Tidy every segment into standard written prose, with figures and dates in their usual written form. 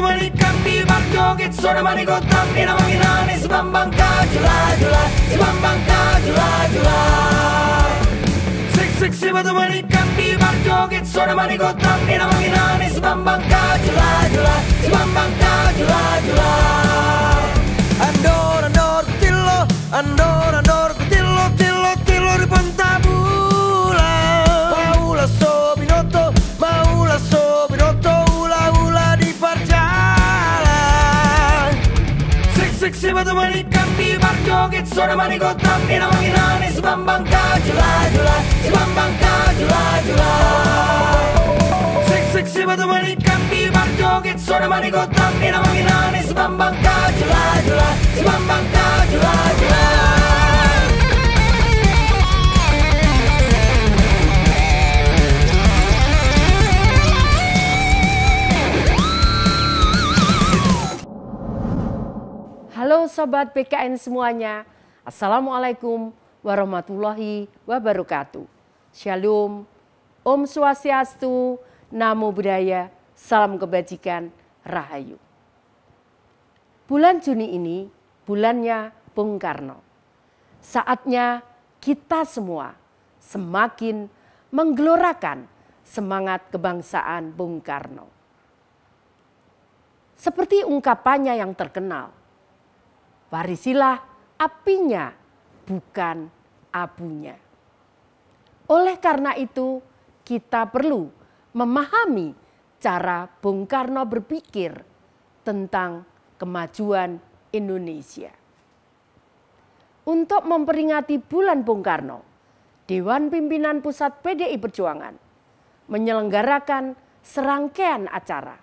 menemani kami berjoget Sonemani gotam dinamai nani Si Bambang Kajula-jula Si Bambang Kajula-jula Sik si menemani kami berjoget Sonemani gotam dinamai nani Si Bambang Kajula-jula Si Bambang Kajula-jula Andor kutilo Andor kutilo Tilo di pantabulan Paula Sobinoto Paula Sobinoto Ula di perjalanan Sik si menemani kami berjoget Sonemani gotam dinamai nani Si Bambang Kajula-jula Si Bambang Kajula-jula Sik si menemani kami berjoget Sonemani gotam dinamai nani Si Bambang Kajula-jula Si Bambang Kajula-jula Halo Sobat BKN semuanya, Assalamualaikum warahmatullahi wabarakatuh. Shalom, Om Swastiastu, Namo Buddhaya, Salam Kebajikan, Rahayu. Bulan Juni ini bulannya Bung Karno. Saatnya kita semua semakin menggelorakan semangat kebangsaan Bung Karno. Seperti ungkapannya yang terkenal, warisilah apinya, bukan abunya. Oleh karena itu, kita perlu memahami cara Bung Karno berpikir tentang kemajuan Indonesia. Untuk memperingati bulan Bung Karno, Dewan Pimpinan Pusat PDI Perjuangan menyelenggarakan serangkaian acara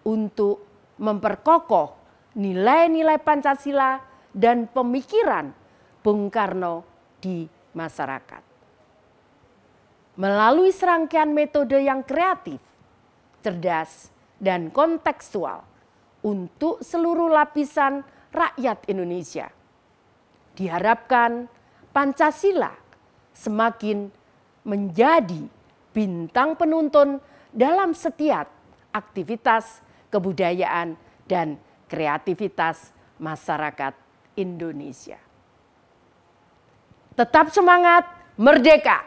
untuk memperkokoh nilai-nilai Pancasila dan pemikiran Bung Karno di masyarakat. Melalui serangkaian metode yang kreatif, cerdas, dan kontekstual untuk seluruh lapisan rakyat Indonesia, diharapkan Pancasila semakin menjadi bintang penuntun dalam setiap aktivitas kebudayaan dan kreativitas masyarakat Indonesia. Tetap semangat, merdeka!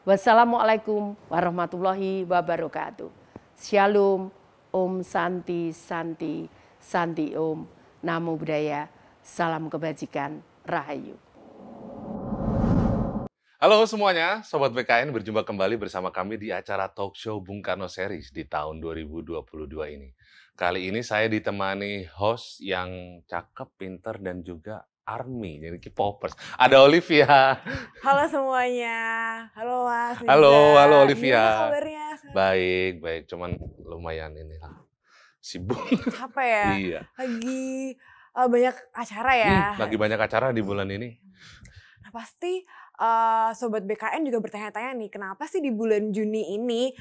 Wassalamualaikum warahmatullahi wabarakatuh. Shalom, Om Santi Santi Santi Om, Namo Buddhaya, Salam Kebajikan, Rahayu. Halo semuanya, Sobat BKN berjumpa kembali bersama kami di acara Talk Show Bung Karno Series di tahun 2022 ini. Kali ini saya ditemani host yang cakep, pinter, dan juga army, jadi K-popers. Ada Olivia. Halo semuanya. Halo Mas. Halo Olivia. Gimana kabarnya? Baik. Cuman lumayan inilah sibuk. Capek ya? Iya. Lagi banyak acara ya? Lagi banyak acara di bulan ini. Nah pasti Sobat BKN juga bertanya-tanya nih, kenapa sih di bulan Juni ini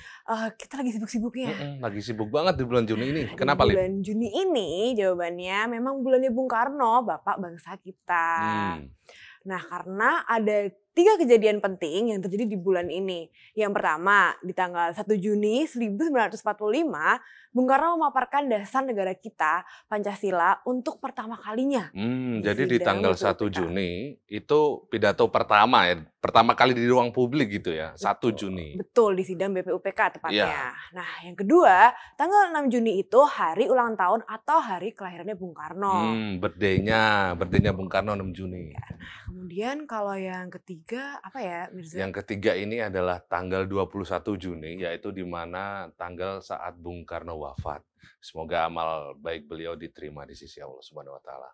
kita lagi sibuk-sibuknya? Lagi sibuk banget di bulan Juni ini. Kenapa, Di bulan Juni ini jawabannya memang bulannya Bung Karno, Bapak bangsa kita. Nah karena ada 3 kejadian penting yang terjadi di bulan ini. Yang pertama, di tanggal 1 Juni 1945, Bung Karno memaparkan dasar negara kita, Pancasila, untuk pertama kalinya. Jadi di tanggal 1 Juni itu pidato pertama ya, pertama kali di ruang publik gitu ya, 1 Juni. Betul, di sidang BPUPK tepatnya. Iya. Nah yang kedua, tanggal 6 Juni itu hari ulang tahun atau hari kelahirannya Bung Karno. Birthday-nya Bung Karno 6 Juni. Ya, nah, kemudian kalau yang ketiga apa ya Mirza? Yang ketiga ini adalah tanggal 21 Juni, yaitu di mana tanggal saat Bung Karno wafat. Semoga amal baik beliau diterima di sisi Allah Subhanahu wa taala.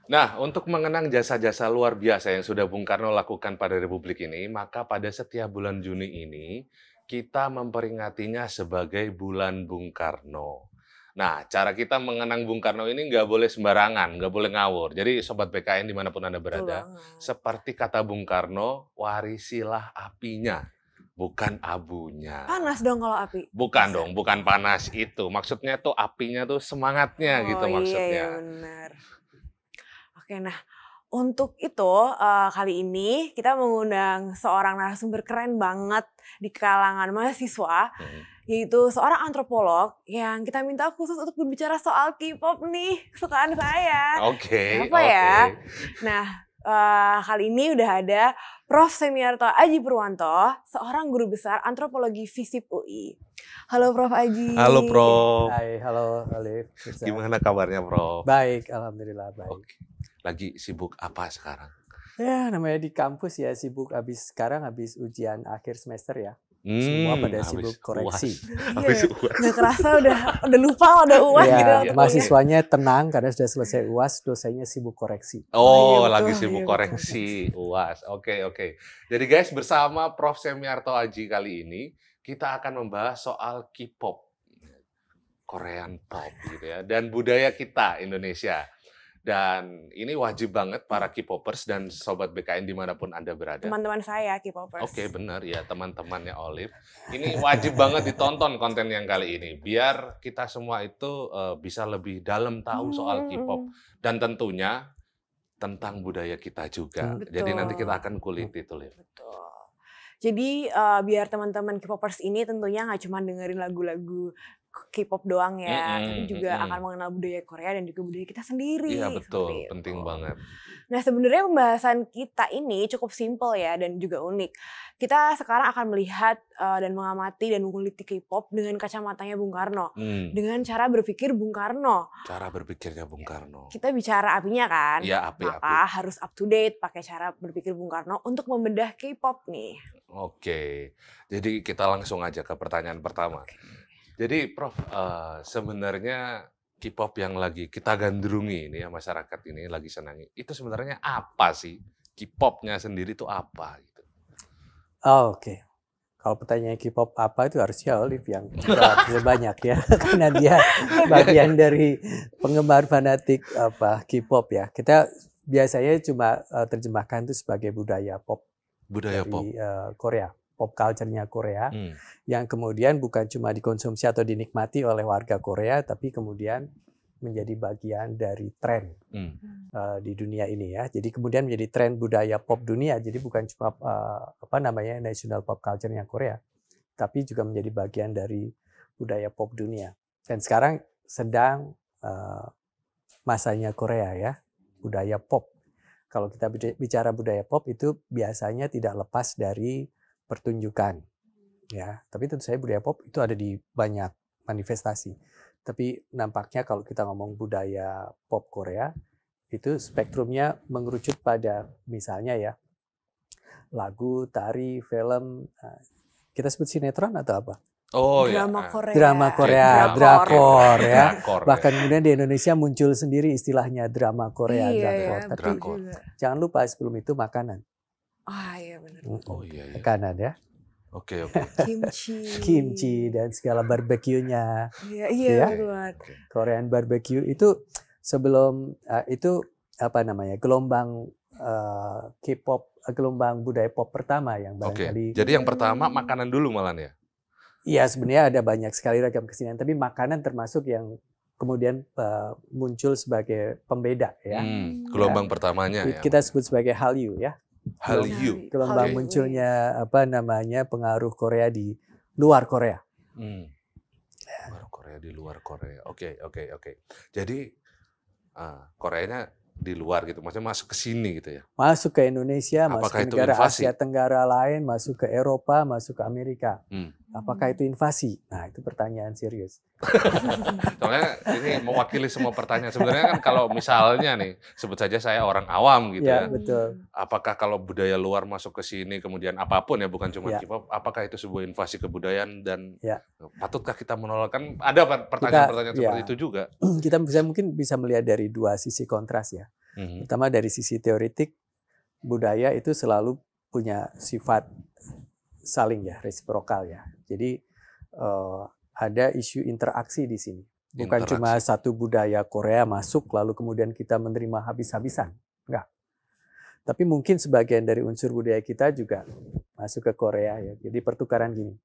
Nah, untuk mengenang jasa-jasa luar biasa yang sudah Bung Karno lakukan pada Republik ini, maka pada setiap bulan Juni ini kita memperingatinya sebagai bulan Bung Karno. Nah, cara kita mengenang Bung Karno ini nggak boleh sembarangan, nggak boleh ngawur. Jadi Sobat BKN dimanapun Anda berada, seperti kata Bung Karno, warisilah apinya, bukan abunya. Panas dong kalau api? Bukan dong, bukan panas itu. Maksudnya tuh apinya tuh semangatnya gitu maksudnya. Iya benar. Oke, nah untuk itu kali ini kita mengundang seorang narasumber keren banget di kalangan mahasiswa yaitu seorang antropolog yang kita minta khusus untuk berbicara soal K-pop nih, kesukaan saya. Oke. Siapa ya? Nah, kali ini udah ada Prof. Semiarto Aji Purwanto, seorang guru besar antropologi FISIP UI. Halo Prof. Aji. Halo Prof. Hai, halo Alif. Gimana kabarnya Prof? Baik, alhamdulillah baik. Oke. Lagi sibuk apa sekarang? Ya, namanya di kampus ya sibuk sekarang habis ujian akhir semester ya. Semua pada sibuk koreksi. Habis UAS. Nggak kerasa udah lupa udah UAS Ya, gitu. mahasiswanya tenang karena sudah selesai UAS, dosennya sibuk koreksi. Oh, iya, lagi betul, sibuk iya, koreksi UAS. Oke. Jadi guys, bersama Prof. Semiarto Aji kali ini kita akan membahas soal K-pop, Korean pop gitu ya, dan budaya kita Indonesia. Dan ini wajib banget para K-popers dan sobat BKN dimanapun Anda berada. Teman-teman saya K-popers. Oke, benar ya, teman-temannya Olive. Ini wajib banget ditonton konten yang kali ini, biar kita semua itu bisa lebih dalam tahu soal K-pop. Dan tentunya tentang budaya kita juga. Betul. Jadi nanti kita akan kulik itu, Liv. Betul. Jadi biar teman-teman K-popers ini tentunya nggak cuma dengerin lagu-lagu K-pop doang ya, tapi juga akan mengenal budaya Korea dan juga budaya kita sendiri. Iya betul, seperti itu. penting banget. Nah sebenarnya pembahasan kita ini cukup simpel ya dan juga unik. Kita sekarang akan melihat dan mengamati dan mengkuliti K-pop dengan kacamatanya Bung Karno. Dengan cara berpikir Bung Karno. Cara berpikirnya Bung Karno. Kita bicara apinya kan, Iya, api. maka harus up to date pakai cara berpikir Bung Karno untuk membedah K-pop nih. Oke, jadi kita langsung aja ke pertanyaan pertama. Jadi Prof, sebenarnya K-pop yang lagi kita gandrungi ini ya, masyarakat ini lagi senangi, itu sebenarnya apa sih? K-popnya sendiri itu apa? Gitu. Oh, oke. Kalau pertanyaan K-pop apa itu harusnya Olive yang jawab banyak ya, karena dia bagian dari penggemar fanatik K-pop ya. Kita biasanya cuma terjemahkan itu sebagai budaya pop. Budaya pop. Dari Korea. Pop culture-nya Korea, yang kemudian bukan cuma dikonsumsi atau dinikmati oleh warga Korea, tapi kemudian menjadi bagian dari tren di dunia ini ya. Jadi kemudian menjadi tren budaya pop dunia. Jadi bukan cuma national pop culture-nya Korea, tapi juga menjadi bagian dari budaya pop dunia. Dan sekarang sedang masanya Korea ya, budaya pop. Kalau kita bicara budaya pop itu biasanya tidak lepas dari pertunjukan, ya. Tapi tentu saja budaya pop itu ada di banyak manifestasi. Tapi nampaknya kalau kita ngomong budaya pop Korea, itu spektrumnya mengerucut pada misalnya ya, lagu, tari, film, kita sebut sinetron atau apa? Oh Drama ya. Korea. Drama Korea, drakor ya. Bahkan kemudian di Indonesia muncul sendiri istilahnya drama Korea, drakor. Tapi drakor. jangan lupa sebelum itu makanan. Iya benar. Oh iya. Makanan ya. Oke. Kimchi dan segala barbeque-nya. Iya Ya. benar. Korean barbecue itu sebelum itu gelombang K-pop, gelombang budaya pop pertama yang barangkali. Jadi yang pertama makanan dulu malah ya. Iya, sebenarnya ada banyak sekali ragam kesenian, tapi makanan termasuk yang kemudian muncul sebagai pembeda ya. Gelombang pertamanya ya. Kita sebut sebagai Hallyu ya. Hallyu. Gelombang munculnya pengaruh Korea di luar Korea. Pengaruh Korea di luar Korea. Oke. Jadi Koreanya di luar gitu, maksudnya masuk ke sini gitu ya. Masuk ke Indonesia, Apakah masuk ke itu negara invasi? Asia Tenggara lain, masuk ke Eropa, masuk ke Amerika. Apakah itu invasi? Nah, itu pertanyaan serius. Soalnya ini mewakili semua pertanyaan. Sebenarnya kan kalau misalnya nih, sebut saja saya orang awam gitu ya. Betul. Apakah kalau budaya luar masuk ke sini, kemudian apapun ya, bukan cuma Ya. K-pop, apakah itu sebuah invasi kebudayaan dan Ya. patutkah kita menolak? Kan ada pertanyaan-pertanyaan seperti ya. itu juga. Kita mungkin bisa melihat dari dua sisi kontras ya. Pertama dari sisi teoretik, budaya itu selalu punya sifat saling ya, resiprokal ya. Jadi ada isu interaksi di sini. Bukan cuma satu budaya Korea masuk lalu kemudian kita menerima habis-habisan. Enggak. Tapi mungkin sebagian dari unsur budaya kita juga masuk ke Korea ya. Jadi pertukaran gini.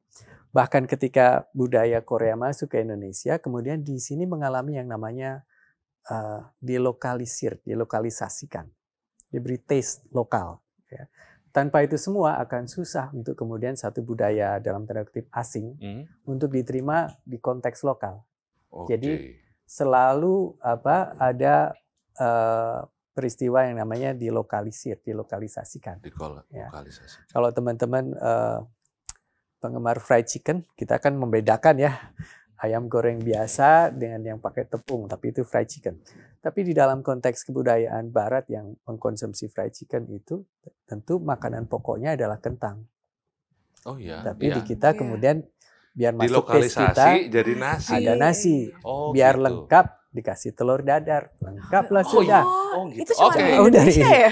Bahkan ketika budaya Korea masuk ke Indonesia, kemudian di sini mengalami yang namanya dilokalisasikan, diberi taste lokal. Ya. tanpa itu semua akan susah untuk kemudian satu budaya dalam tanda kutip asing untuk diterima di konteks lokal. Jadi selalu ada peristiwa yang namanya dilokalisasikan. Ya. Kalau teman-teman penggemar fried chicken, kita kan membedakan ya ayam goreng biasa dengan yang pakai tepung, tapi itu fried chicken. Tapi di dalam konteks kebudayaan Barat yang mengkonsumsi fried chicken itu tentu makanan pokoknya adalah kentang. Oh iya. Tapi di kita kemudian biar masuk taste kita jadi nasi. Ada nasi. Biar gitu. Lengkap dikasih telur dadar. Lengkaplah sudah. Gitu. Itu cuma di Indonesia ya?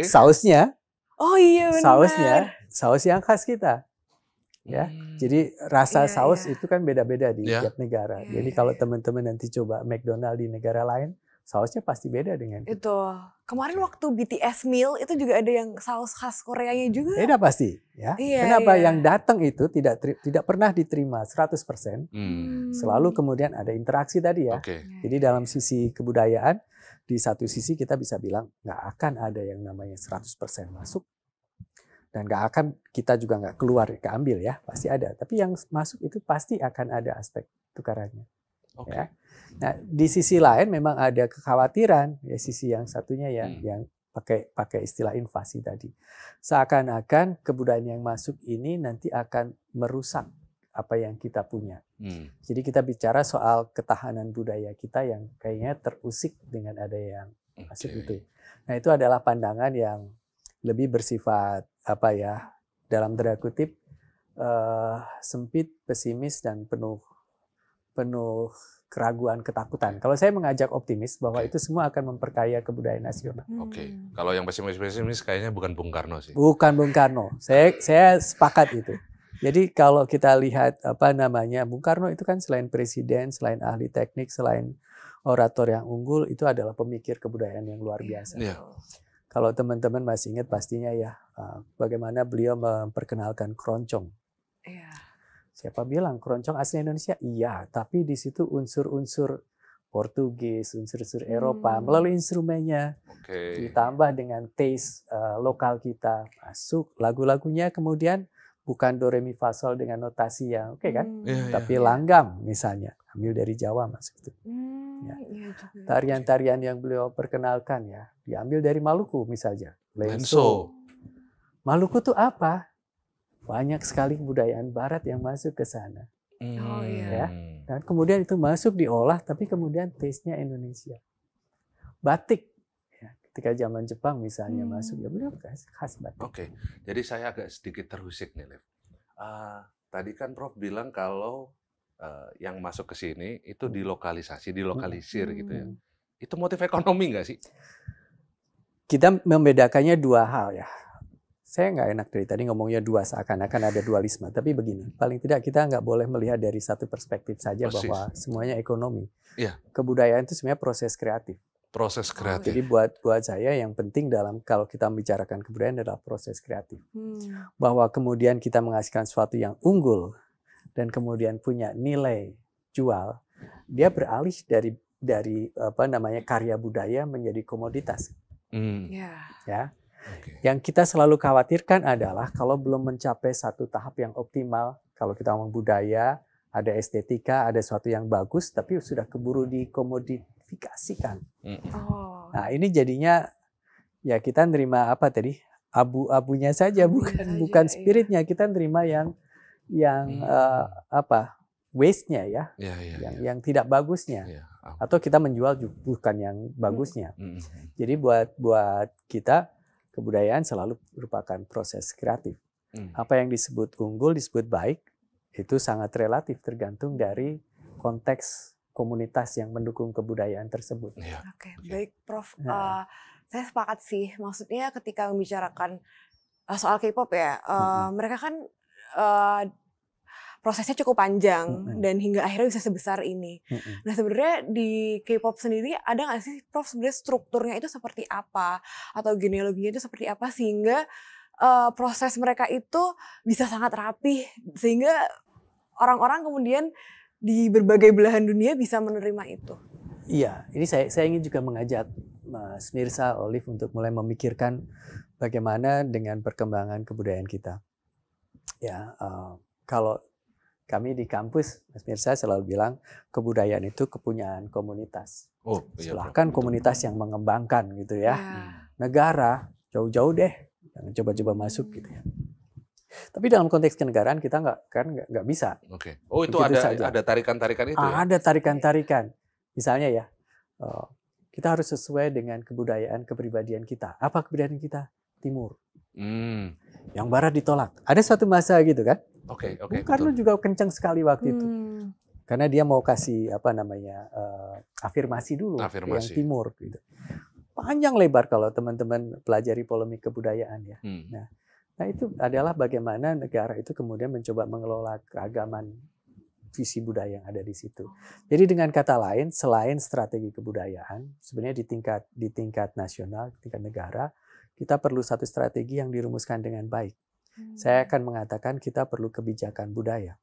Sausnya. Oh iya benar. Saus yang khas kita. Ya, jadi rasa saus itu kan beda-beda di tiap negara. Jadi kalau teman-teman nanti coba McDonald di negara lain, sausnya pasti beda dengan itu. Kemarin waktu BTS meal itu juga ada yang saus khas Koreanya juga. Beda pasti, ya. Kenapa yang datang itu tidak pernah diterima 100%. Selalu kemudian ada interaksi tadi ya. Jadi dalam sisi kebudayaan, di satu sisi kita bisa bilang nggak akan ada yang namanya 100% masuk. Dan kita juga nggak keluar, keambil ya, pasti ada. Tapi yang masuk itu pasti akan ada aspek tukarannya. Ya. Nah di sisi lain memang ada kekhawatiran, ya sisi yang satunya yang pakai istilah invasi tadi. Seakan-akan kebudayaan yang masuk ini nanti akan merusak apa yang kita punya. Jadi kita bicara soal ketahanan budaya kita yang kayaknya terusik dengan ada yang masuk itu. Nah itu adalah pandangan yang lebih bersifat dalam tanda kutip sempit, pesimis dan penuh keraguan, ketakutan. Kalau saya mengajak optimis bahwa itu semua akan memperkaya kebudayaan nasional. Kalau yang pesimis kayaknya bukan Bung Karno sih. Bukan Bung Karno. Saya sepakat itu. Jadi kalau kita lihat Bung Karno itu kan selain presiden, selain ahli teknik, selain orator yang unggul, itu adalah pemikir kebudayaan yang luar biasa. Kalau teman-teman masih ingat pastinya ya bagaimana beliau memperkenalkan keroncong. Siapa bilang keroncong asli Indonesia? Iya, tapi di situ unsur-unsur Portugis, unsur-unsur Eropa melalui instrumennya ditambah dengan taste lokal kita masuk. Lagu-lagunya kemudian bukan do re mi fa sol dengan notasi yang kan, tapi langgam misalnya ambil dari Jawa masuk itu. Tarian-tarian yang beliau perkenalkan ya diambil dari Maluku misalnya, lenso. Maluku tuh apa? Banyak sekali kebudayaan Barat yang masuk ke sana. Ya. Dan kemudian itu masuk diolah, tapi kemudian taste-nya Indonesia. Batik, ya, ketika zaman Jepang misalnya masuk, ya beliau khas batik. Jadi saya agak sedikit terusik nih, Lev. Tadi kan Prof bilang kalau yang masuk ke sini itu dilokalisir gitu ya. Itu motif ekonomi nggak sih? Kita membedakannya dua hal ya. Saya nggak enak dari tadi ngomongnya dua, seakan-akan ada dualisme. Tapi begini, paling tidak kita nggak boleh melihat dari satu perspektif saja bahwa semuanya ekonomi. Kebudayaan itu sebenarnya proses kreatif. Jadi buat saya yang penting dalam kalau kita membicarakan kebudayaan adalah proses kreatif. Bahwa kemudian kita menghasilkan sesuatu yang unggul dan kemudian punya nilai jual, dia beralih dari karya budaya menjadi komoditas. Ya. Yang kita selalu khawatirkan adalah kalau belum mencapai satu tahap yang optimal, kalau kita ngomong budaya, ada estetika, ada sesuatu yang bagus, tapi sudah keburu dikomodifikasikan. Nah ini jadinya ya kita nerima abu-abunya saja, bukan spiritnya. Kita nerima yang waste-nya ya, yang tidak bagusnya. Atau kita menjual bukan yang bagusnya. Jadi buat kita kebudayaan selalu merupakan proses kreatif. Apa yang disebut unggul, disebut baik, itu sangat relatif tergantung dari konteks komunitas yang mendukung kebudayaan tersebut. Baik Prof. Saya sepakat sih. Maksudnya ketika membicarakan soal K-pop ya, mereka kan prosesnya cukup panjang dan hingga akhirnya bisa sebesar ini. Nah sebenarnya di K-pop sendiri ada nggak sih Prof sebenarnya strukturnya itu seperti apa atau genealoginya itu seperti apa sehingga proses mereka itu bisa sangat rapih sehingga orang-orang kemudian di berbagai belahan dunia bisa menerima itu. Iya, ini saya ingin juga mengajak Mas Mirsa, Olive untuk mulai memikirkan bagaimana dengan perkembangan kebudayaan kita. Ya, kalau kami di kampus, Mas Mirsa selalu bilang kebudayaan itu kepunyaan komunitas. Oh, iya, Silahkan komunitas yang mengembangkan gitu ya. Negara jauh-jauh deh, jangan coba-coba masuk gitu ya. Tapi dalam konteks kenegaraan kita nggak bisa. Oke. Oh, itu Begitu ada tarikan-tarikan itu ya? Ada tarikan-tarikan. Misalnya ya, kita harus sesuai dengan kebudayaan kepribadian kita. Apa kebudayaan kita? Timur. Yang Barat ditolak. Ada suatu masa gitu kan? Oke. Bung Karno juga kencang sekali waktu itu. Karena dia mau kasih afirmasi dulu ke yang Timur gitu. Panjang lebar kalau teman-teman pelajari polemik kebudayaan ya. Nah itu adalah bagaimana negara itu kemudian mencoba mengelola keragaman visi budaya yang ada di situ. Jadi dengan kata lain, selain strategi kebudayaan, sebenarnya di tingkat nasional, di tingkat negara, kita perlu satu strategi yang dirumuskan dengan baik. Saya akan mengatakan kita perlu kebijakan budaya.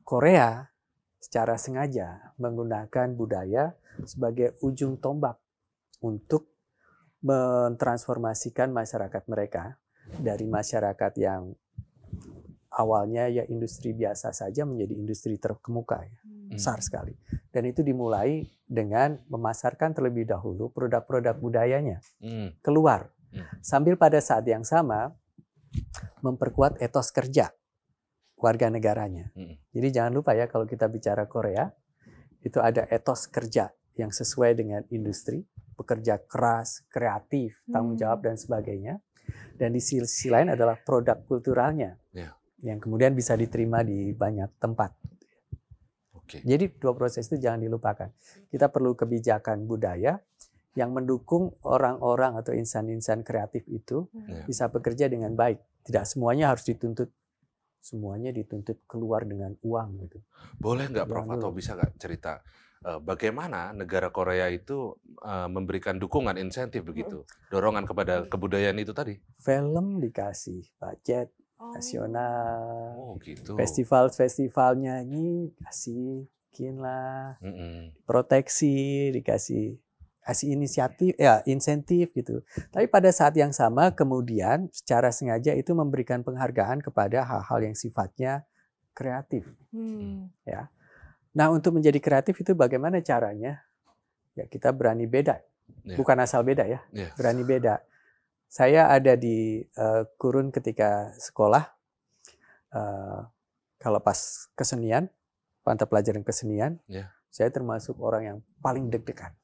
Korea secara sengaja menggunakan budaya sebagai ujung tombak untuk mentransformasikan masyarakat mereka dari masyarakat yang awalnya ya industri biasa saja menjadi industri terkemuka ya. Besar sekali. Dan itu dimulai dengan memasarkan terlebih dahulu produk-produk budayanya keluar. Sambil pada saat yang sama memperkuat etos kerja warga negaranya. Jadi jangan lupa ya kalau kita bicara Korea, itu ada etos kerja yang sesuai dengan industri, bekerja keras, kreatif, tanggung jawab dan sebagainya. Dan di sisi lain adalah produk kulturalnya yang kemudian bisa diterima di banyak tempat. Jadi dua proses itu jangan dilupakan. Kita perlu kebijakan budaya yang mendukung orang-orang atau insan-insan kreatif itu bisa bekerja dengan baik. Tidak semuanya harus dituntut, semuanya dituntut keluar dengan uang gitu. Boleh nggak Prof atau bisa nggak cerita bagaimana negara Korea itu memberikan dukungan, insentif begitu, dorongan kepada kebudayaan itu tadi? Film dikasih budget nasional, gitu. Festival nyanyi kasih, bikin lah, proteksi dikasih inisiatif, ya insentif gitu. Tapi pada saat yang sama kemudian secara sengaja itu memberikan penghargaan kepada hal-hal yang sifatnya kreatif. Ya. Nah untuk menjadi kreatif itu bagaimana caranya? Ya kita berani beda, bukan asal beda ya, berani beda. Saya ada di kurun ketika sekolah, kalau pas kesenian, mata pelajaran kesenian, saya termasuk orang yang paling deg-degan.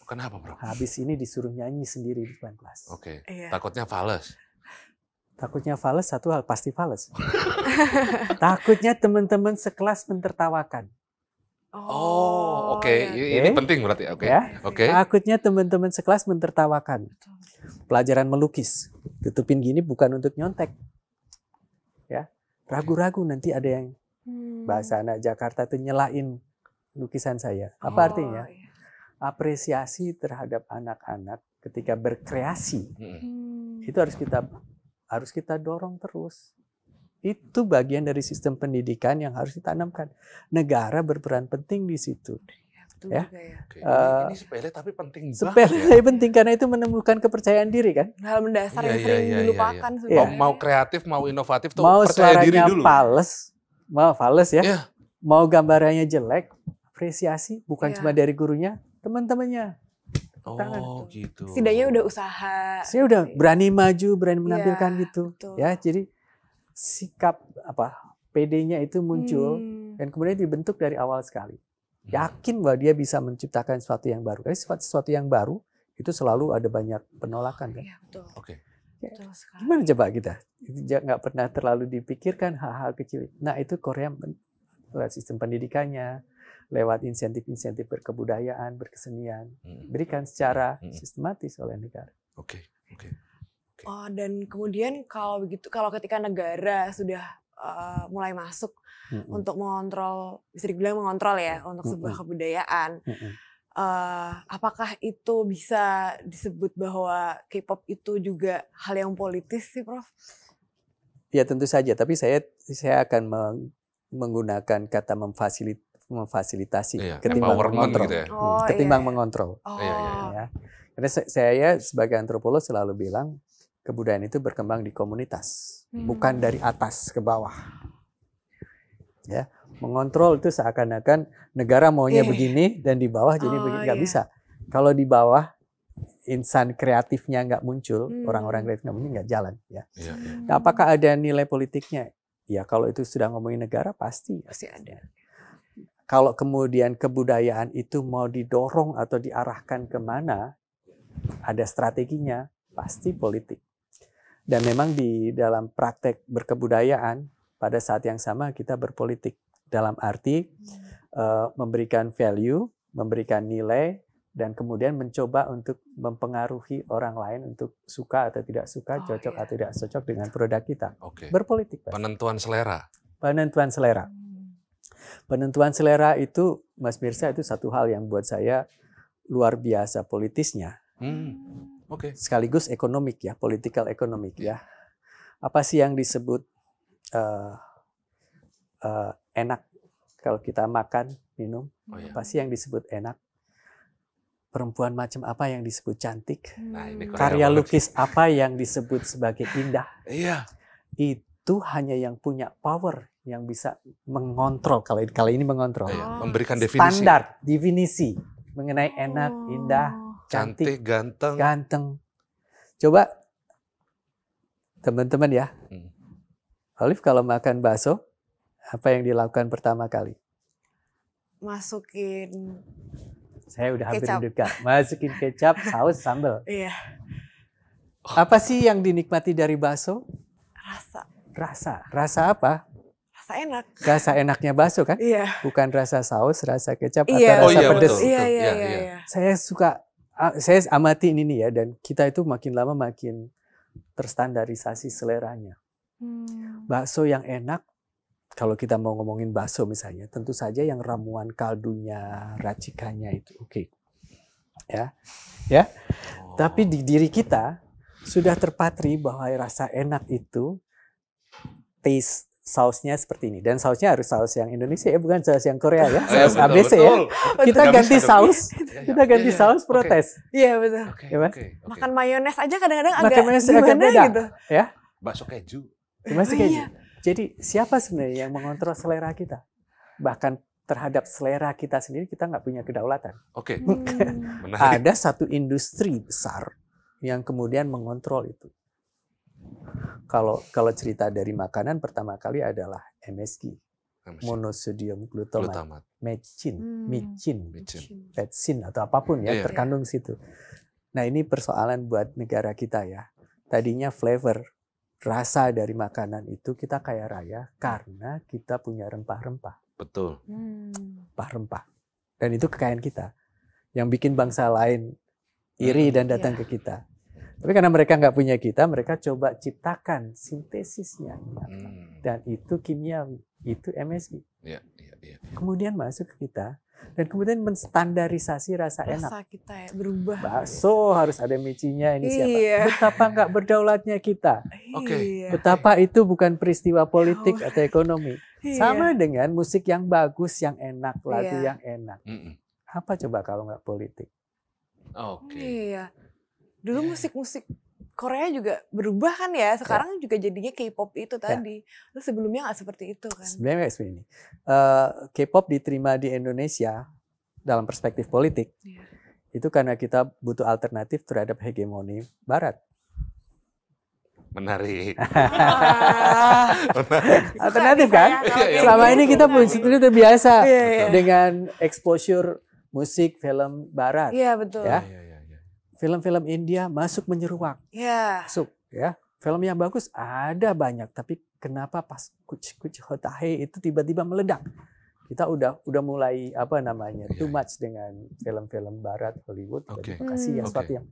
Kenapa, Bro? Habis ini disuruh nyanyi sendiri di depan kelas. Takutnya fales. Takutnya fales, satu hal pasti fales. Takutnya teman-teman sekelas mentertawakan. Ini penting berarti. Takutnya teman-teman sekelas mentertawakan. Pelajaran melukis, tutupin gini bukan untuk nyontek. Ya, ragu-ragu nanti ada yang bahasa anak Jakarta itu nyelain lukisan saya. Apa artinya? Apresiasi terhadap anak-anak ketika berkreasi itu harus kita dorong terus. Itu bagian dari sistem pendidikan yang harus ditanamkan. Negara berperan penting di situ. Ini sepele tapi penting banget. Sepele penting karena itu menemukan kepercayaan diri kan. Hal mendasar yang sering dilupakan. Mau kreatif, mau inovatif tuh mau percaya diri dulu. Mau fales ya. Mau gambarannya jelek, apresiasi bukan cuma dari gurunya, teman-temannya. Gitu. Setidaknya udah usaha. Saya udah berani maju, berani menampilkan gitu. Betul. Ya, jadi sikap PD-nya itu muncul dan kemudian dibentuk dari awal sekali. Yakin bahwa dia bisa menciptakan sesuatu yang baru. Karena sesuatu yang baru itu selalu ada banyak penolakan kan. Iya, betul. Betul sekali. Gimana coba kita? Nggak pernah terlalu dipikirkan hal-hal kecil. Nah itu Korea lewat sistem pendidikannya, lewat insentif-insentif berkebudayaan, berkesenian, berikan secara sistematis oleh negara. Dan kemudian kalau ketika negara sudah mulai masuk untuk mengontrol, bisa dibilang mengontrol ya untuk sebuah kebudayaan, apakah itu bisa disebut bahwa K-pop itu juga hal yang politis sih, Prof? Ya tentu saja, tapi saya akan menggunakan kata memfasilitasi ketimbang mengontrol. Gitu ya? Ketimbang mengontrol. Ya. Karena saya sebagai antropolog selalu bilang kebudayaan itu berkembang di komunitas, bukan dari atas ke bawah. Ya, mengontrol itu seakan-akan negara maunya begini dan di bawah jadi begini, nggak bisa. Kalau di bawah insan kreatifnya nggak muncul, orang-orang kreatif nggak muncul, nggak jalan. Ya. Nah, apakah ada nilai politiknya? Ya kalau itu sudah ngomongin negara pasti ada. Kalau kemudian kebudayaan itu mau didorong atau diarahkan kemana, ada strateginya, pasti politik. Dan memang di dalam praktek berkebudayaan, pada saat yang sama kita berpolitik. Dalam arti memberikan value, memberikan nilai, dan kemudian mencoba untuk mempengaruhi orang lain untuk suka atau tidak suka, cocok atau tidak cocok dengan produk kita. Berpolitik. Pasti. Penentuan selera. Penentuan selera. Penentuan selera itu, Mas Mirsa, itu satu hal yang buat saya luar biasa politisnya. Sekaligus ekonomik ya, political economic ya. Apa sih yang disebut enak kalau kita makan, minum? Apa sih yang disebut enak? Perempuan macam apa yang disebut cantik? Karya lukis apa yang disebut sebagai indah? Itu hanya yang punya power, yang bisa mengontrol. Kalau ini mengontrol. Memberikan definisi. Standar, definisi mengenai enak, indah, cantik, ganteng. Coba teman-teman ya. Olive kalau makan bakso, apa yang dilakukan pertama kali? Masukin. Saya udah hampir kecap. dekat. Masukin kecap, saus, sambal. Iya. Apa sih yang dinikmati dari bakso? Rasa. Rasa apa? Rasa enak. Rasa enaknya bakso kan? Iya. Bukan rasa saus, rasa kecap, Iya. atau rasa pedas. Iya. Saya amati ini nih ya, dan kita itu makin lama makin terstandarisasi seleranya. Bakso yang enak, kalau kita mau ngomongin bakso misalnya, tentu saja yang ramuan kaldunya, racikannya itu oke. Ya. Tapi di diri kita sudah terpatri bahwa rasa enak itu taste sausnya seperti ini, dan sausnya harus saus yang Indonesia ya, bukan saus yang Korea ya, saus ABC ya. Kita ganti saus, protes. Iya betul. Makan mayones aja kadang-kadang agak gimana gitu. Ya. Bakso keju. Jadi siapa sebenarnya yang mengontrol selera kita? Bahkan terhadap selera kita sendiri kita nggak punya kedaulatan. Menarik. Ada satu industri besar yang kemudian mengontrol itu. Kalau cerita dari makanan, pertama kali adalah MSG, monosodium glutamat, micin, petsin atau apapun ya terkandung situ. Nah ini persoalan buat negara kita ya. Tadinya flavor, rasa dari makanan itu kita kaya raya karena kita punya rempah-rempah. Betul. Rempah-rempah. Dan itu kekayaan kita. Yang bikin bangsa lain iri dan datang ke kita. Tapi karena mereka nggak punya kita, mereka coba ciptakan sintesisnya. Dan itu kimiawi, itu MSG. Kemudian masuk ke kita, dan kemudian menstandarisasi rasa enak. Rasa kita ya berubah. Bakso harus ada micinnya, ini siapa? Betapa nggak berdaulatnya kita. Betapa itu bukan peristiwa politik atau ekonomi. Sama dengan musik yang bagus, yang enak, lagu yang enak. Apa coba kalau nggak politik? Dulu musik-musik Korea juga berubah kan ya. Sekarang juga jadinya K-pop itu tadi. Terus sebelumnya nggak seperti itu kan? Sebenarnya nggak seperti ini. K-pop diterima di Indonesia dalam perspektif politik. Itu karena kita butuh alternatif terhadap hegemoni Barat. Menarik. Alternatif kan? Selama ini kita sudah terbiasa dengan exposure musik, film Barat. Iya betul. Film-film India masuk menyeruak. Masuk ya. Film yang bagus ada banyak, tapi kenapa pas Kuch Kuch Hota Hai itu tiba-tiba meledak? Kita udah mulai too much dengan film-film Barat Hollywood. Kasih sesuatu yang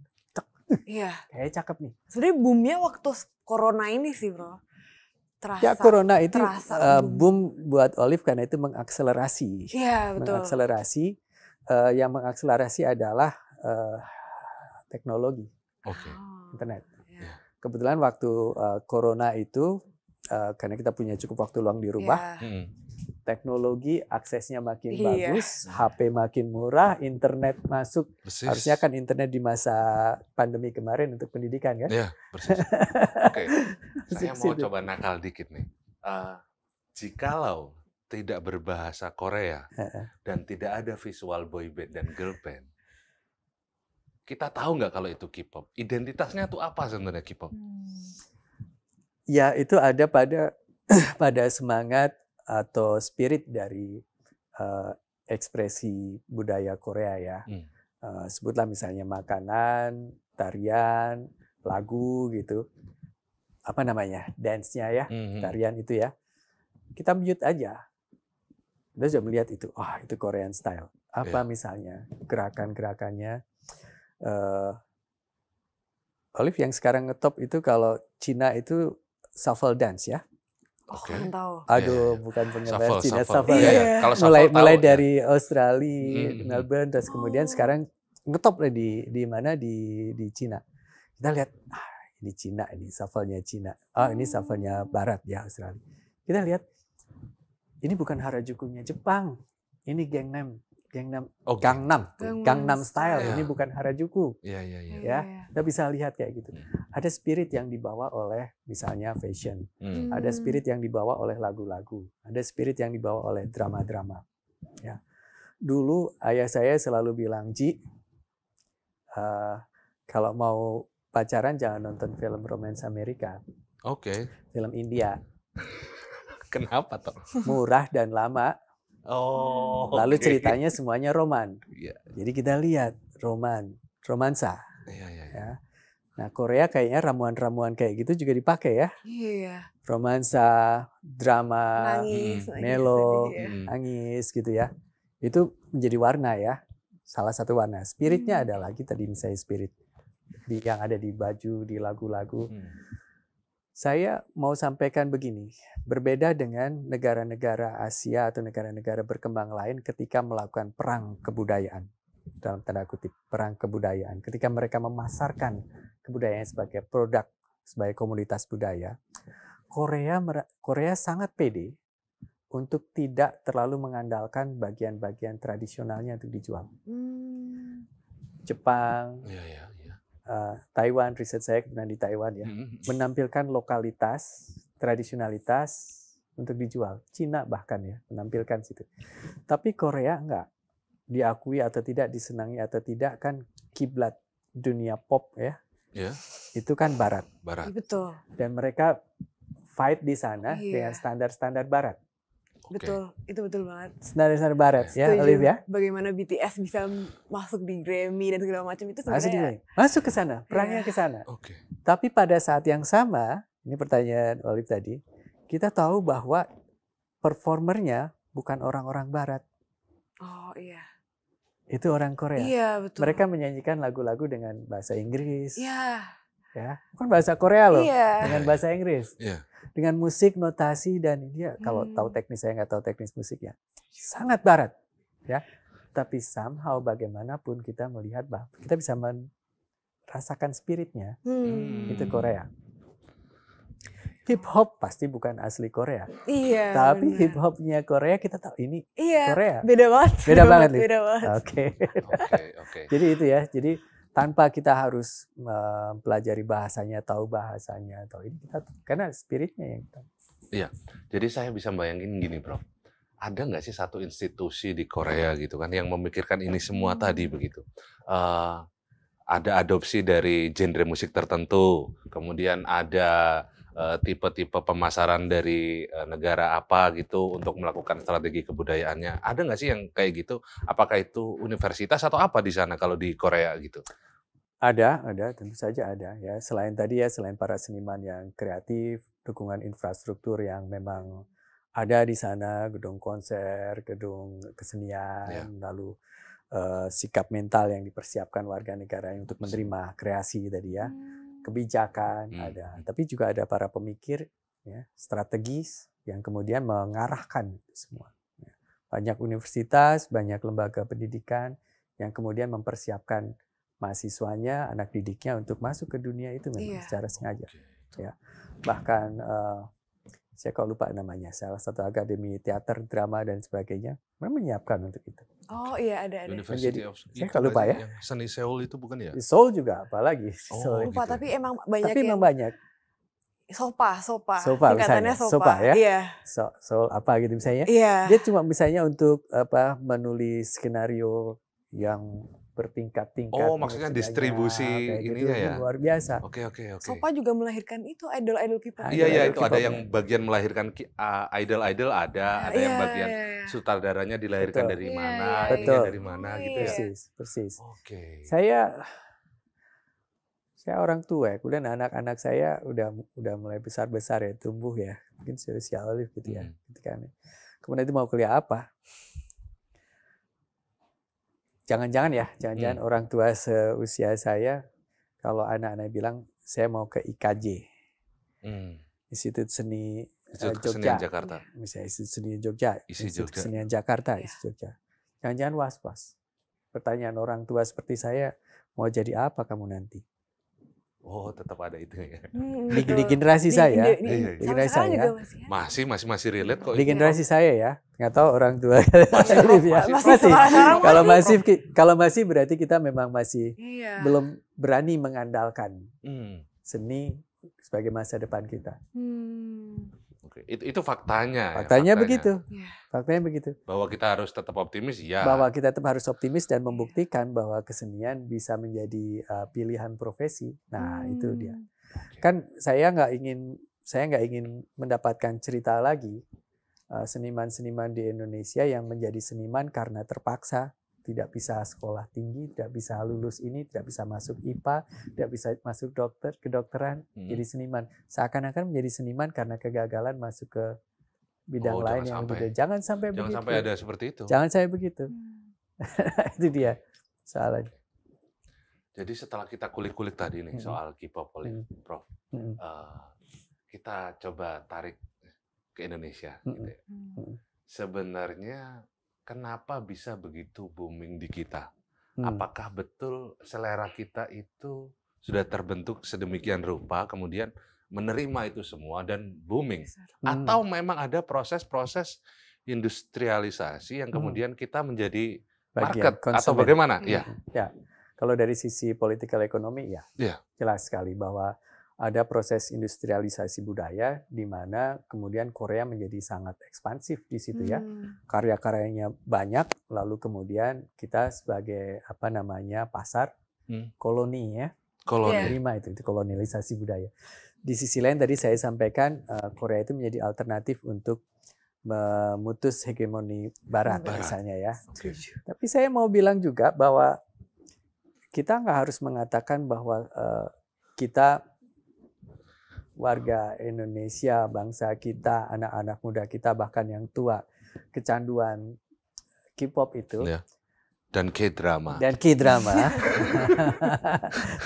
kayak cakep nih. Sebenarnya boomnya waktu corona ini sih bro. Corona itu boom buat Olive karena itu mengakselerasi. Mengakselerasi. Yang mengakselerasi adalah teknologi, internet. Kebetulan waktu corona itu, karena kita punya cukup waktu luang di rumah, teknologi aksesnya makin Iya. bagus, HP makin murah, internet masuk. Persis. Harusnya kan internet di masa pandemi kemarin untuk pendidikan kan? Iya, persis. Oke, saya mau Situ. coba nakal dikit nih. Jikalau tidak berbahasa Korea dan tidak ada visual boy band dan girl band, kita tahu nggak kalau itu K-pop? Identitasnya tuh apa sebenarnya K-pop? Ya, itu ada pada pada semangat atau spirit dari ekspresi budaya Korea ya. Sebutlah misalnya makanan, tarian, lagu gitu. Apa namanya? Dance-nya ya, tarian itu ya. Kita mute aja. Kita sudah melihat itu. Itu Korean style. Apa misalnya gerakan-gerakannya. Olive yang sekarang ngetop itu kalau Cina itu shuffle dance ya. Kan tahu. Aduh, bukan penggemar Cina. Shuffle. Ya. Kalau shuffle mulai tahu, dari Australia, Melbourne, terus kemudian sekarang ngetop lah di mana di Cina. Kita lihat, ini Cina, ini shuffle-nya Cina. Ini shuffle-nya Barat ya Australia. Kita lihat, ini bukan Harajuku-nya Jepang, ini Gangnam Style. Ini bukan Harajuku. Ya, kita bisa lihat kayak gitu. Ada spirit yang dibawa oleh misalnya fashion. Ada spirit yang dibawa oleh lagu-lagu. Ada spirit yang dibawa oleh drama-drama. Ya. Dulu ayah saya selalu bilang, Ji, kalau mau pacaran jangan nonton film romance Amerika. Film India. Kenapa toh? Murah dan lama. Lalu ceritanya semuanya roman. Jadi kita lihat romansa. Ya. Nah, Korea kayaknya ramuan-ramuan kayak gitu juga dipakai ya. Romansa, drama, melo, nangis gitu ya. Itu menjadi warna ya. Salah satu warna. Spiritnya ada lagi tadi misalnya spirit yang ada di baju, di lagu-lagu. Saya mau sampaikan begini, berbeda dengan negara-negara Asia atau negara-negara berkembang lain ketika melakukan perang kebudayaan, dalam tanda kutip, perang kebudayaan. Ketika mereka memasarkan kebudayaan sebagai produk, sebagai komunitas budaya, Korea sangat pede untuk tidak terlalu mengandalkan bagian-bagian tradisionalnya untuk dijual. Jepang, Taiwan, riset saya kebetulan di Taiwan ya, menampilkan lokalitas, tradisionalitas untuk dijual. Cina bahkan ya, menampilkan situ. Tapi Korea enggak. Diakui atau tidak, disenangi atau tidak, kan kiblat dunia pop ya. Itu kan Barat. Betul. Dan mereka fight di sana dengan standar-standar Barat. Betul, itu betul banget. Standar-standar Barat ya, Setuju. Olive ya. Bagaimana BTS bisa masuk di Grammy dan segala macam itu sebenarnya. Masuk ke sana, perangnya ke sana. Tapi pada saat yang sama, ini pertanyaan Olive tadi, kita tahu bahwa performernya bukan orang-orang Barat. Itu orang Korea. Iya, betul. Mereka menyanyikan lagu-lagu dengan bahasa Inggris. Ya, bukan bahasa Korea loh, iya. dengan bahasa Inggris. Dengan musik, notasi, dan dia kalau tahu teknis, saya nggak tahu teknis musiknya. Sangat Barat. Ya. Tapi somehow bagaimanapun kita melihat bahwa kita bisa merasakan spiritnya. Itu Korea. Hip hop pasti bukan asli Korea. Iya. Tapi hip hopnya Korea kita tahu ini Korea. Beda banget. Beda banget. Oke. Jadi itu ya. Jadi tanpa kita harus mempelajari bahasanya, tahu bahasanya, atau ini kita karena spiritnya yang kita. Iya. Jadi saya bisa bayangin gini, Bro. Ada nggak sih satu institusi di Korea gitu kan yang memikirkan ini semua tadi begitu? Ada adopsi dari genre musik tertentu, kemudian ada tipe-tipe pemasaran dari negara apa gitu untuk melakukan strategi kebudayaannya. Ada nggak sih yang kayak gitu? Apakah itu universitas atau apa di sana kalau di Korea gitu? Ada, tentu saja ada ya. Selain tadi ya, selain para seniman yang kreatif, dukungan infrastruktur yang memang ada di sana, gedung konser, gedung kesenian, lalu sikap mental yang dipersiapkan warga negara untuk menerima kreasi tadi ya. Kebijakan ada, tapi juga ada para pemikir ya, strategis yang kemudian mengarahkan itu semua. Banyak universitas, banyak lembaga pendidikan yang kemudian mempersiapkan mahasiswanya, anak didiknya untuk masuk ke dunia itu memang secara sengaja. Ya. Bahkan saya kok lupa namanya, salah satu akademi teater, drama dan sebagainya, menyiapkan untuk itu. Oh iya ada. University of saya kok lupa ya. Yang seni Seoul itu bukan ya? Di Seoul juga apalagi. Oh, Lupa gitu. tapi emang banyak Tapi yang memang banyak. Sopa Misalnya, Sopa. Sopa ya. Iya. Seoul apa gitu misalnya. Iya. Dia cuma misalnya untuk menulis skenario yang bertingkat-tingkat. Oh, maksudnya distribusi ininya ya? Luar biasa. Oke. Sopa juga melahirkan itu idol-idol K-pop. Iya, itu ada yang bagian melahirkan idol-idol ada yang bagian sutradaranya dilahirkan dari mana, ininya dari mana gitu ya. Persis. Oke. Saya orang tua ya, kemudian anak-anak saya udah mulai besar-besar ya, tumbuh ya, mungkin usia Olive gitu ya. Kemudian itu mau kuliah apa? Jangan-jangan orang tua seusia saya, kalau anak-anak bilang saya mau ke IKJ, Institut Seni Jogja, Jakarta. Misalnya Institut Seni Jogja, Institut Kesenian Jakarta, Jogja. Jangan-jangan was-was. Pertanyaan orang tua seperti saya, mau jadi apa kamu nanti? Oh, tetap ada itu ya. Di generasi saya, di generasi saya masih relate kok. Di generasi saya ya, nggak tahu orang tua. Masih. Kalau masih berarti kita memang masih belum berani mengandalkan seni sebagai masa depan kita. Oke, itu faktanya. Faktanya begitu. Faktanya begitu. Bahwa kita harus tetap optimis, ya. Bahwa kita tetap harus optimis dan membuktikan bahwa kesenian bisa menjadi pilihan profesi. Nah, itu dia. Kan saya nggak ingin mendapatkan cerita lagi seniman-seniman di Indonesia yang menjadi seniman karena terpaksa, tidak bisa sekolah tinggi, tidak bisa lulus ini, tidak bisa masuk IPA, tidak bisa masuk kedokteran, jadi seniman. Seakan-akan menjadi seniman karena kegagalan masuk ke bidang lain yang begitu. Jangan sampai begitu. Jangan sampai ada seperti itu. Jangan sampai begitu. Itu dia soalnya. Jadi setelah kita kulik-kulik tadi nih soal K-pop, Prof, kita coba tarik ke Indonesia. Gitu ya. Sebenarnya kenapa bisa begitu booming di kita? Apakah betul selera kita itu sudah terbentuk sedemikian rupa, kemudian menerima itu semua dan booming? Atau memang ada proses-proses industrialisasi yang kemudian kita menjadi market atau bagaimana? Ya. Kalau dari sisi political ekonomi jelas sekali bahwa ada proses industrialisasi budaya di mana kemudian Korea menjadi sangat ekspansif di situ ya. Karya-karyanya banyak, lalu kemudian kita sebagai pasar koloni ya. Terima itu kolonialisasi budaya. Di sisi lain tadi saya sampaikan Korea itu menjadi alternatif untuk memutus hegemoni Barat. Misalnya ya. Tapi saya mau bilang juga bahwa kita nggak harus mengatakan bahwa kita warga Indonesia, bangsa kita, anak-anak muda kita, bahkan yang tua, kecanduan K-pop itu. Dan K-drama.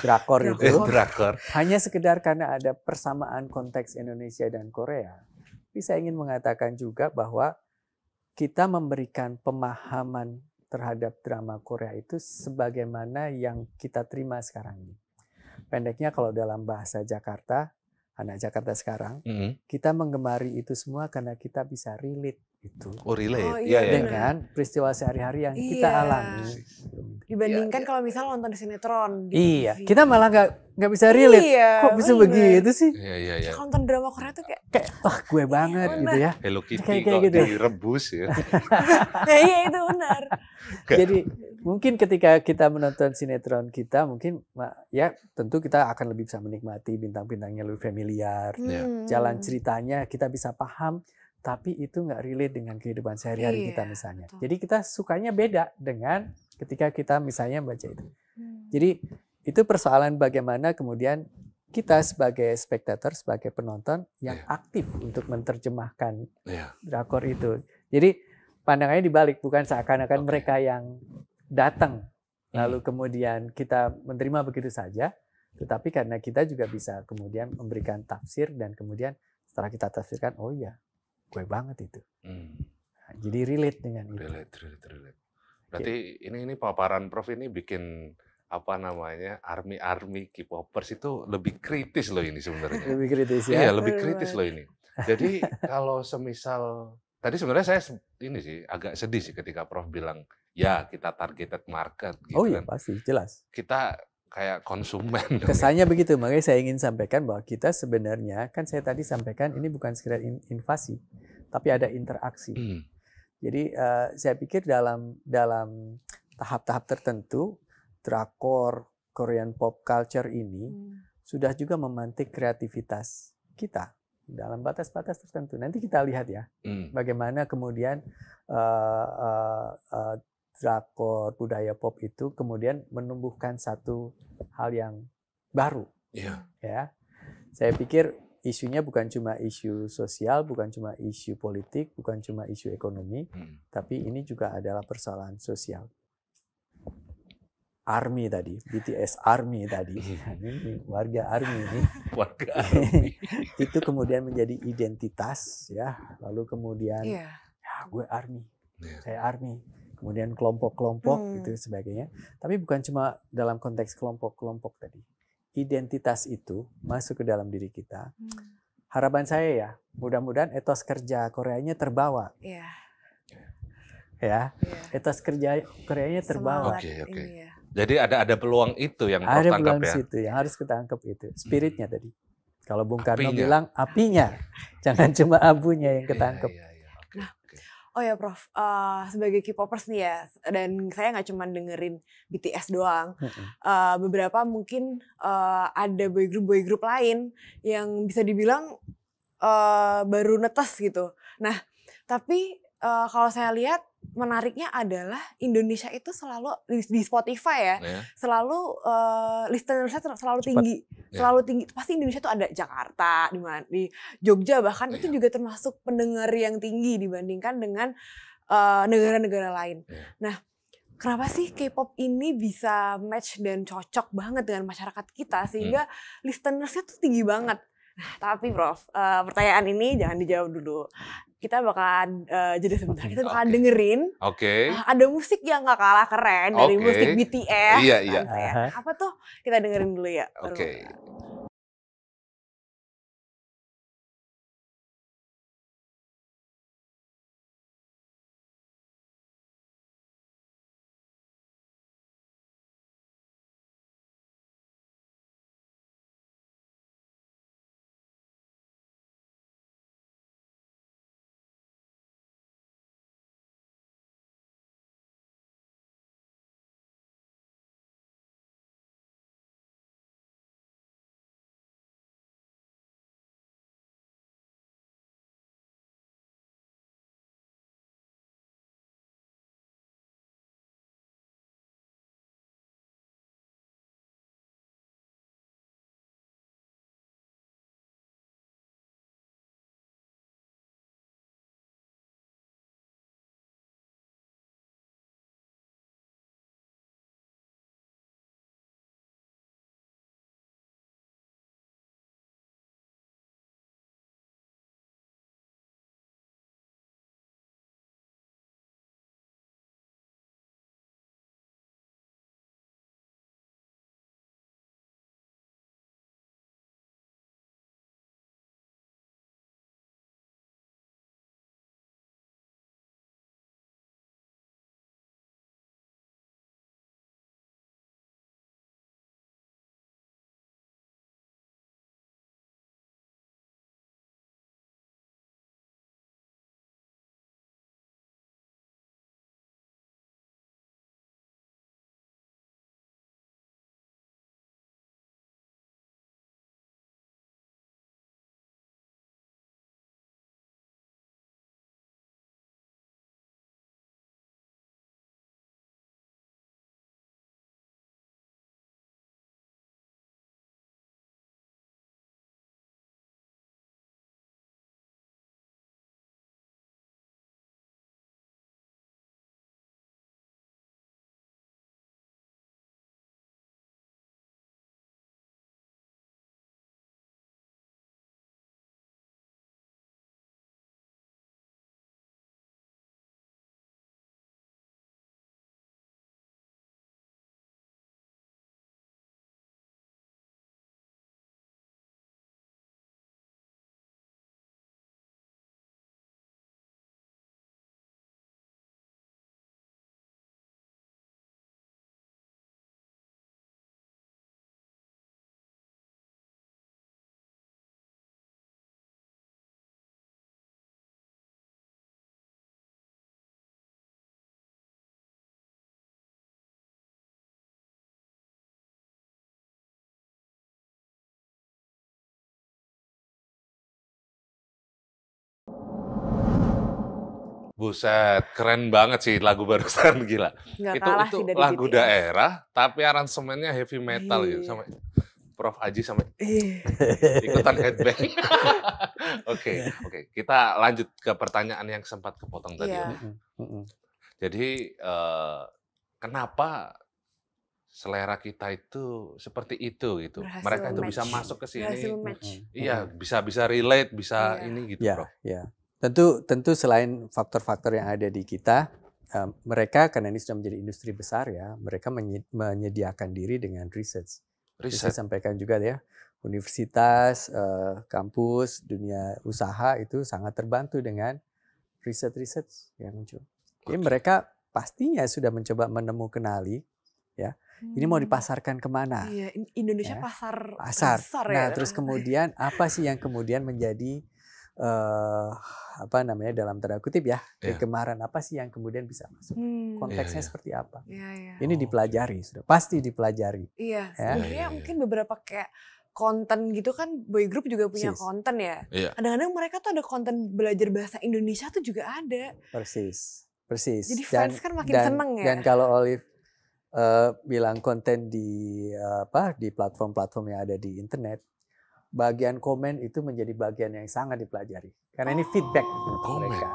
Drakor itu. Drakor. Hanya sekedar karena ada persamaan konteks Indonesia dan Korea. Tapi saya ingin mengatakan juga bahwa kita memberikan pemahaman terhadap drama Korea itu sebagaimana yang kita terima sekarang ini. Pendeknya kalau dalam bahasa Jakarta, anak Jakarta sekarang, kita menggemari itu semua karena kita bisa relate itu. Relate. Dengan peristiwa sehari-hari yang kita alami. Dibandingkan kalau misalnya nonton sinetron. Kita malah nggak bisa relate. Kok bisa begitu sih? Kalau nonton drama Korea tuh kayak wah gue banget gitu ya. Hello Kitty kok direbus ya. Iya itu benar. Jadi mungkin ketika kita menonton sinetron kita mungkin ya tentu kita akan lebih bisa menikmati bintang-bintangnya lebih familiar. Jalan ceritanya kita bisa paham. Tapi itu nggak relate dengan kehidupan sehari-hari kita misalnya. Jadi kita sukanya beda dengan ketika kita misalnya baca itu. Jadi itu persoalan bagaimana kemudian kita sebagai spektator, sebagai penonton yang aktif untuk menerjemahkan drakor itu. Jadi pandangannya dibalik, bukan seakan-akan mereka yang datang lalu kemudian kita menerima begitu saja, tetapi karena kita juga bisa kemudian memberikan tafsir dan kemudian setelah kita tafsirkan, oh iya, gue banget itu. Nah, jadi relate dengan itu. Relate. Berarti ini paparan Prof ini bikin army K-popers itu lebih kritis loh ini sebenarnya. Lebih kritis ya. Iya, lebih kritis loh ini. Jadi kalau semisal tadi sebenarnya saya ini sih agak sedih sih ketika Prof bilang ya kita targeted market gitu Oh iya, kan. pasti jelas. Kita kayak konsumen. Kesannya begitu, makanya saya ingin sampaikan bahwa kita sebenarnya kan saya tadi sampaikan ini bukan sekedar invasi, tapi ada interaksi. Jadi saya pikir dalam tahap-tahap tertentu drakor Korean pop culture ini sudah juga memantik kreativitas kita dalam batas-batas tertentu. Nanti kita lihat ya, bagaimana kemudian drakor budaya pop itu kemudian menumbuhkan satu hal yang baru. Ya, saya pikir isunya bukan cuma isu sosial, bukan cuma isu politik, bukan cuma isu ekonomi, tapi ini juga adalah persoalan sosial. Army tadi, BTS Army tadi, ini warga Army ini, itu kemudian menjadi identitas ya, lalu kemudian ya gue Army, saya Army, kemudian kelompok-kelompok gitu sebagainya. Tapi bukan cuma dalam konteks kelompok-kelompok tadi, identitas itu masuk ke dalam diri kita. Harapan saya ya, mudah-mudahan etos kerja Koreanya terbawa. Ya, etos kerja Koreanya terbawa. Oke. Jadi ada peluang itu yang Prof ada tangkap peluang ya. Situ yang harus kita tangkap itu, spiritnya tadi. Kalau Bung Karno bilang apinya, jangan cuma abunya yang ketangkep. Oh ya Prof, sebagai K-popers nih ya, dan saya nggak cuma dengerin BTS doang, beberapa mungkin ada boy group lain yang bisa dibilang baru netes gitu. Nah, tapi kalau saya lihat menariknya adalah Indonesia itu selalu di Spotify ya, selalu listenersnya selalu tinggi, selalu tinggi. Pasti Indonesia tuh ada Jakarta, di Jogja bahkan itu juga termasuk pendengar yang tinggi dibandingkan dengan negara-negara lain. Nah, kenapa sih K-pop ini bisa match dan cocok banget dengan masyarakat kita sehingga listenersnya tuh tinggi banget? Nah, tapi Prof, pertanyaan ini jangan dijawab dulu. Kita bakalan jeda sebentar. Kita bakalan dengerin. Ada musik yang gak kalah keren dari musik BTS. Iya. Apa tuh? Kita dengerin dulu ya. Buset, keren banget sih lagu barusan, gila. Nggak Itu kalah itu sih dari lagu BTS. daerah, tapi aransemennya heavy metal gitu. Iya. Sampai Prof Aji sampai Iya. ikutan headbang. Oke. Kita lanjut ke pertanyaan yang sempat kepotong tadi. Iya. Om. Jadi kenapa selera kita itu seperti itu gitu? Berhasil Mereka itu match. bisa masuk ke Berhasil sini. match. Iya, bisa relate, bisa Iya. ini gitu, Ya, Prof. ya. Tentu selain faktor-faktor yang ada di kita, mereka karena ini sudah menjadi industri besar ya, mereka menyediakan diri dengan research. Saya Riset. sampaikan juga ya, universitas, kampus, dunia usaha itu sangat terbantu dengan riset-riset yang muncul. Jadi mereka pastinya sudah mencoba mengenali ya, ini mau dipasarkan kemana? Iya, Indonesia Ya. pasar Pasar. ya. Nah, terus kemudian apa sih yang kemudian menjadi apa namanya dalam tanda kutip ya, Iya. kegemaran apa sih yang kemudian bisa masuk? Konteksnya Iya. seperti apa? Iya. Ini dipelajari, sudah pasti dipelajari. Iya, Ya. sebenarnya Iya. mungkin beberapa kayak konten gitu kan, boy group juga punya Persis. konten ya. Iya. Kadang-kadang mereka tuh ada konten belajar bahasa Indonesia tuh juga ada. Persis. Jadi fans kan makin seneng ya. Dan kalau Olive bilang konten di di platform-platform yang ada di internet, bagian komen itu menjadi bagian yang sangat dipelajari. Karena ini feedback untuk Komen. mereka.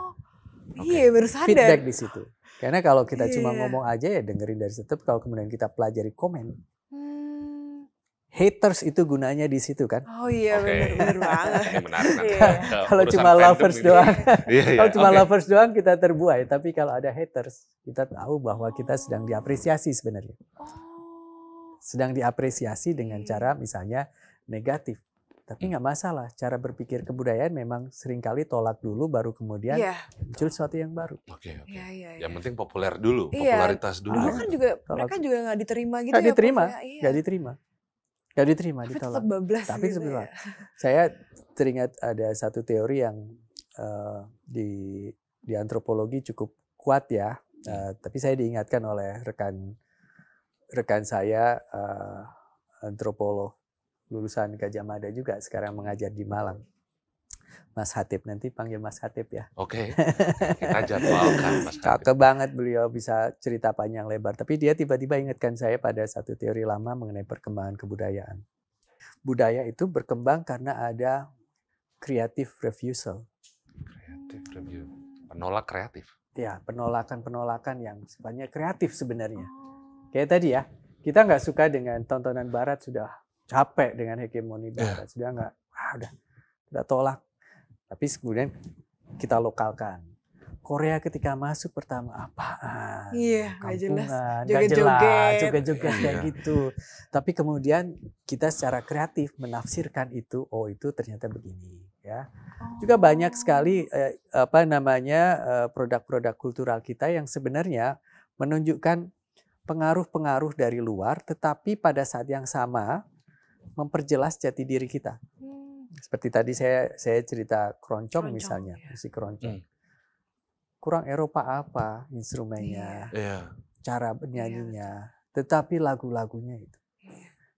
Iya, baru sadar. Feedback di situ. Karena kalau kita cuma Iya. ngomong aja ya dengerin dari situ, kalau kemudian kita pelajari komen, Hmm. haters itu gunanya di situ kan. Oh iya, Oke. bener banget. Ini menarik nanti. Iya. Kalau Urusan cuma fandom lovers ini. doang, Iya, iya. kalau cuma Oke. lovers doang kita terbuai. Tapi kalau ada haters, kita tahu bahwa kita sedang diapresiasi sebenarnya. Oh. Sedang diapresiasi dengan cara misalnya negatif. Tapi nggak masalah, cara berpikir kebudayaan memang seringkali tolak dulu baru kemudian Iya, muncul sesuatu yang baru. Oke. iya. Yang penting populer dulu, Iya. popularitas dulu. Dulu kan juga Tolak. mereka juga nggak diterima gitu Nggak ya. Prof, diterima, ya? Iya. nggak diterima. Nggak diterima, Tapi ditolak. tetap bablas Tapi gitu sebenarnya ya. saya teringat ada satu teori yang di antropologi cukup kuat ya. Tapi saya diingatkan oleh rekan saya antropolog lulusan Gajah Mada juga sekarang mengajar di Malang. Mas Hatip, nanti panggil Mas Hatip ya. Oke. Kita jadwalkan, Mas Hatip. Cakep banget beliau bisa cerita panjang lebar. Tapi dia tiba-tiba ingatkan saya pada satu teori lama mengenai perkembangan kebudayaan. Budaya itu berkembang karena ada creative refusal. Kreatif review. Penolak kreatif. Ya, penolakan-penolakan yang sifatnya kreatif sebenarnya. Kayak tadi ya, kita nggak suka dengan tontonan Barat, sudah capek dengan hegemoni Barat, sudah nggak, udah kita tolak. Tapi kemudian kita lokalkan. Korea ketika masuk pertama apaan? Iya, nggak jelas. Kampungan, nggak Joget-joget. jelas, joget-joget kayak Iya. gitu. Tapi kemudian kita secara kreatif menafsirkan itu, oh itu ternyata begini, ya. Juga banyak sekali produk-produk kultural kita yang sebenarnya menunjukkan pengaruh-pengaruh dari luar, tetapi pada saat yang sama memperjelas jati diri kita. Seperti tadi saya cerita keroncong misalnya, ya. musik keroncong. Kurang Eropa apa instrumennya, Iya. cara bernyanyinya, tetapi lagu-lagunya itu.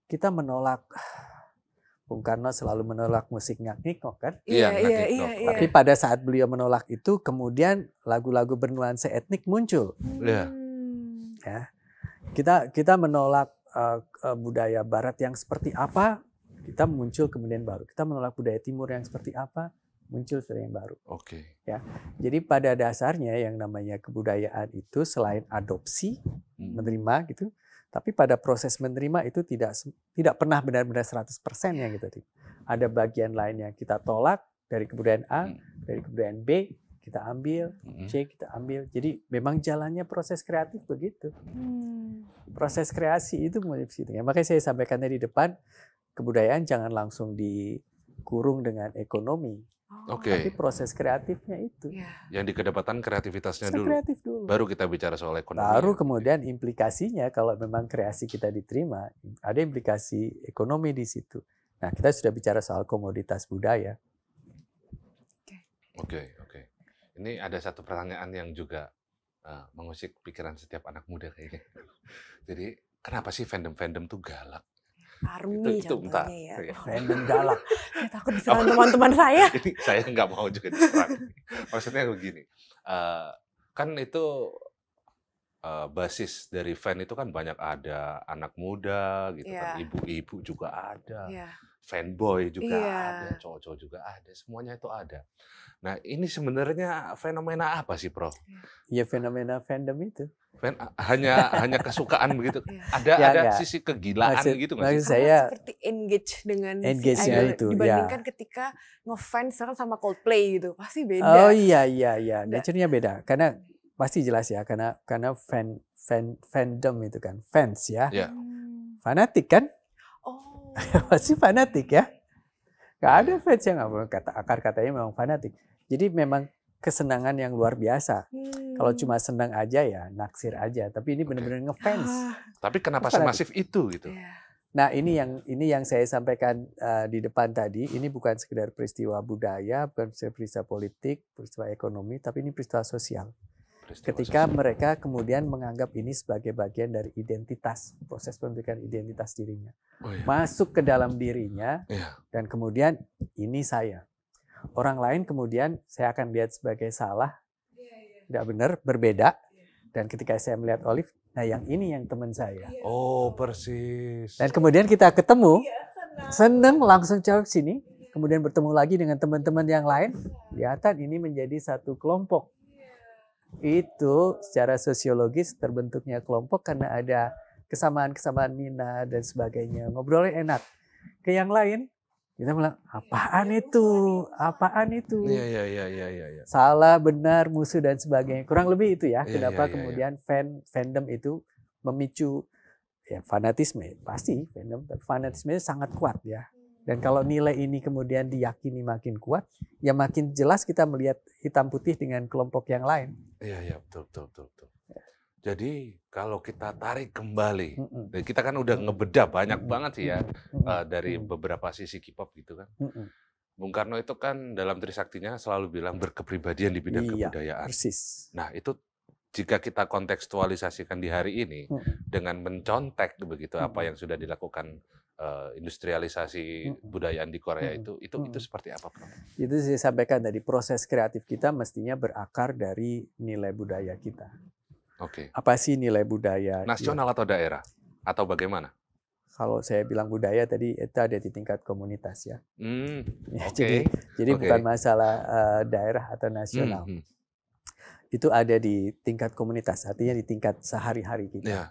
Kita menolak, Bung Karno selalu menolak musik ngak-ngikok kan? Iya, Iya. Tapi pada saat beliau menolak itu, kemudian lagu-lagu bernuansa etnik muncul. Iya. Ya, kita menolak budaya Barat yang seperti apa, kita muncul kemudian baru. Kita menolak budaya Timur yang seperti apa, muncul sesuatu yang baru. Oke. Ya, jadi pada dasarnya yang namanya kebudayaan itu selain adopsi, menerima gitu, tapi pada proses menerima itu tidak pernah benar-benar 100% ya gitu. Ada bagian lain yang kita tolak dari kebudayaan A, dari kebudayaan B, kita ambil, C kita ambil. Jadi memang jalannya proses kreatif begitu. Proses kreasi itu mulai di situ. Ya, makanya saya sampaikan tadi di depan, kebudayaan jangan langsung dikurung dengan ekonomi. Oke. Tapi proses kreatifnya itu. Yang dikedepankan kreativitasnya Proses dulu. kreatif dulu. Baru kita bicara soal ekonomi. Baru kemudian implikasinya kalau memang kreasi kita diterima, ada implikasi ekonomi di situ. Nah, kita sudah bicara soal komoditas budaya. Oke. Ini ada satu pertanyaan yang juga mengusik pikiran setiap anak muda kayaknya. Jadi, kenapa sih fandom tuh galak? Army itu bentar. contohnya ya. Fandom galak. Saya takut diserang teman-teman saya. Ini saya nggak mau juga diserang. Maksudnya begini, kan itu basis dari fan itu kan banyak, ada anak muda gitu kan, Iya. ibu-ibu juga ada, Iya. fanboy juga Iya. ada, cowok-cowok juga ada, semuanya itu ada. Nah ini sebenarnya fenomena apa sih, Prof? Ya fenomena fandom itu. Hanya kesukaan begitu? Iya. Ada Ya, ada enggak. sisi kegilaan gitu nggak sih? Maksud Karena saya seperti engage dengan si engage-nya idol itu, dibandingkan ya. ketika ngefans misalkan sama Coldplay gitu, pasti beda. Oh iya, Beda. nature-nya beda. Karena pasti jelas ya, karena fandom itu kan fans ya, Ya. fanatik kan, Oh. pasti fanatik ya. Gak ada fans yang akar katanya memang fanatik. Jadi memang kesenangan yang luar biasa. Kalau cuma senang aja ya naksir aja, tapi ini benar-benar ngefans. Tapi kenapa Fanatik. semasif itu gitu? Iya. Nah ini yang saya sampaikan di depan tadi, ini bukan sekedar peristiwa budaya, bukan peristiwa politik, peristiwa ekonomi, tapi ini peristiwa sosial. Ketika mereka kemudian menganggap ini sebagai bagian dari identitas, proses pembentukan identitas dirinya. Oh, iya. Masuk ke dalam dirinya, Iya. dan kemudian ini saya. Orang lain kemudian saya akan lihat sebagai salah, tidak benar, berbeda. Dan ketika saya melihat Olive, nah yang ini yang teman saya. Oh persis. Dan kemudian kita ketemu, seneng langsung cewek sini, kemudian bertemu lagi dengan teman-teman yang lain, kelihatan ini menjadi satu kelompok. Itu secara sosiologis terbentuknya kelompok karena ada kesamaan-kesamaan minat dan sebagainya. Ngobrolnya enak. Ke yang lain, kita bilang, apaan itu? Apaan itu? Iya. Salah, benar, musuh dan sebagainya. Kurang lebih itu ya. Iya, Kenapa iya, iya, kemudian fandom itu memicu ya fanatisme. Pasti fandom, tapi fanatisme sangat kuat ya. Dan kalau nilai ini kemudian diyakini makin kuat, ya makin jelas kita melihat hitam putih dengan kelompok yang lain. Iya, betul. Jadi kalau kita tarik kembali, dan kita kan udah ngebedah banyak banget sih ya dari beberapa sisi K-pop gitu kan. Bung Karno itu kan dalam Trisaktinya selalu bilang berkepribadian di bidang kebudayaan. Persis. Nah itu jika kita kontekstualisasikan di hari ini dengan mencontek begitu apa yang sudah dilakukan industrialisasi budayaan di Korea itu seperti apa, Prof? Itu saya sampaikan tadi, proses kreatif kita mestinya berakar dari nilai budaya kita. Oke. Apa sih nilai budaya? Nasional atau daerah? Atau bagaimana? Kalau saya bilang budaya tadi itu ada di tingkat komunitas ya. Ya, Oke. Jadi bukan masalah daerah atau nasional. Itu ada di tingkat komunitas, artinya di tingkat sehari-hari kita. Yeah.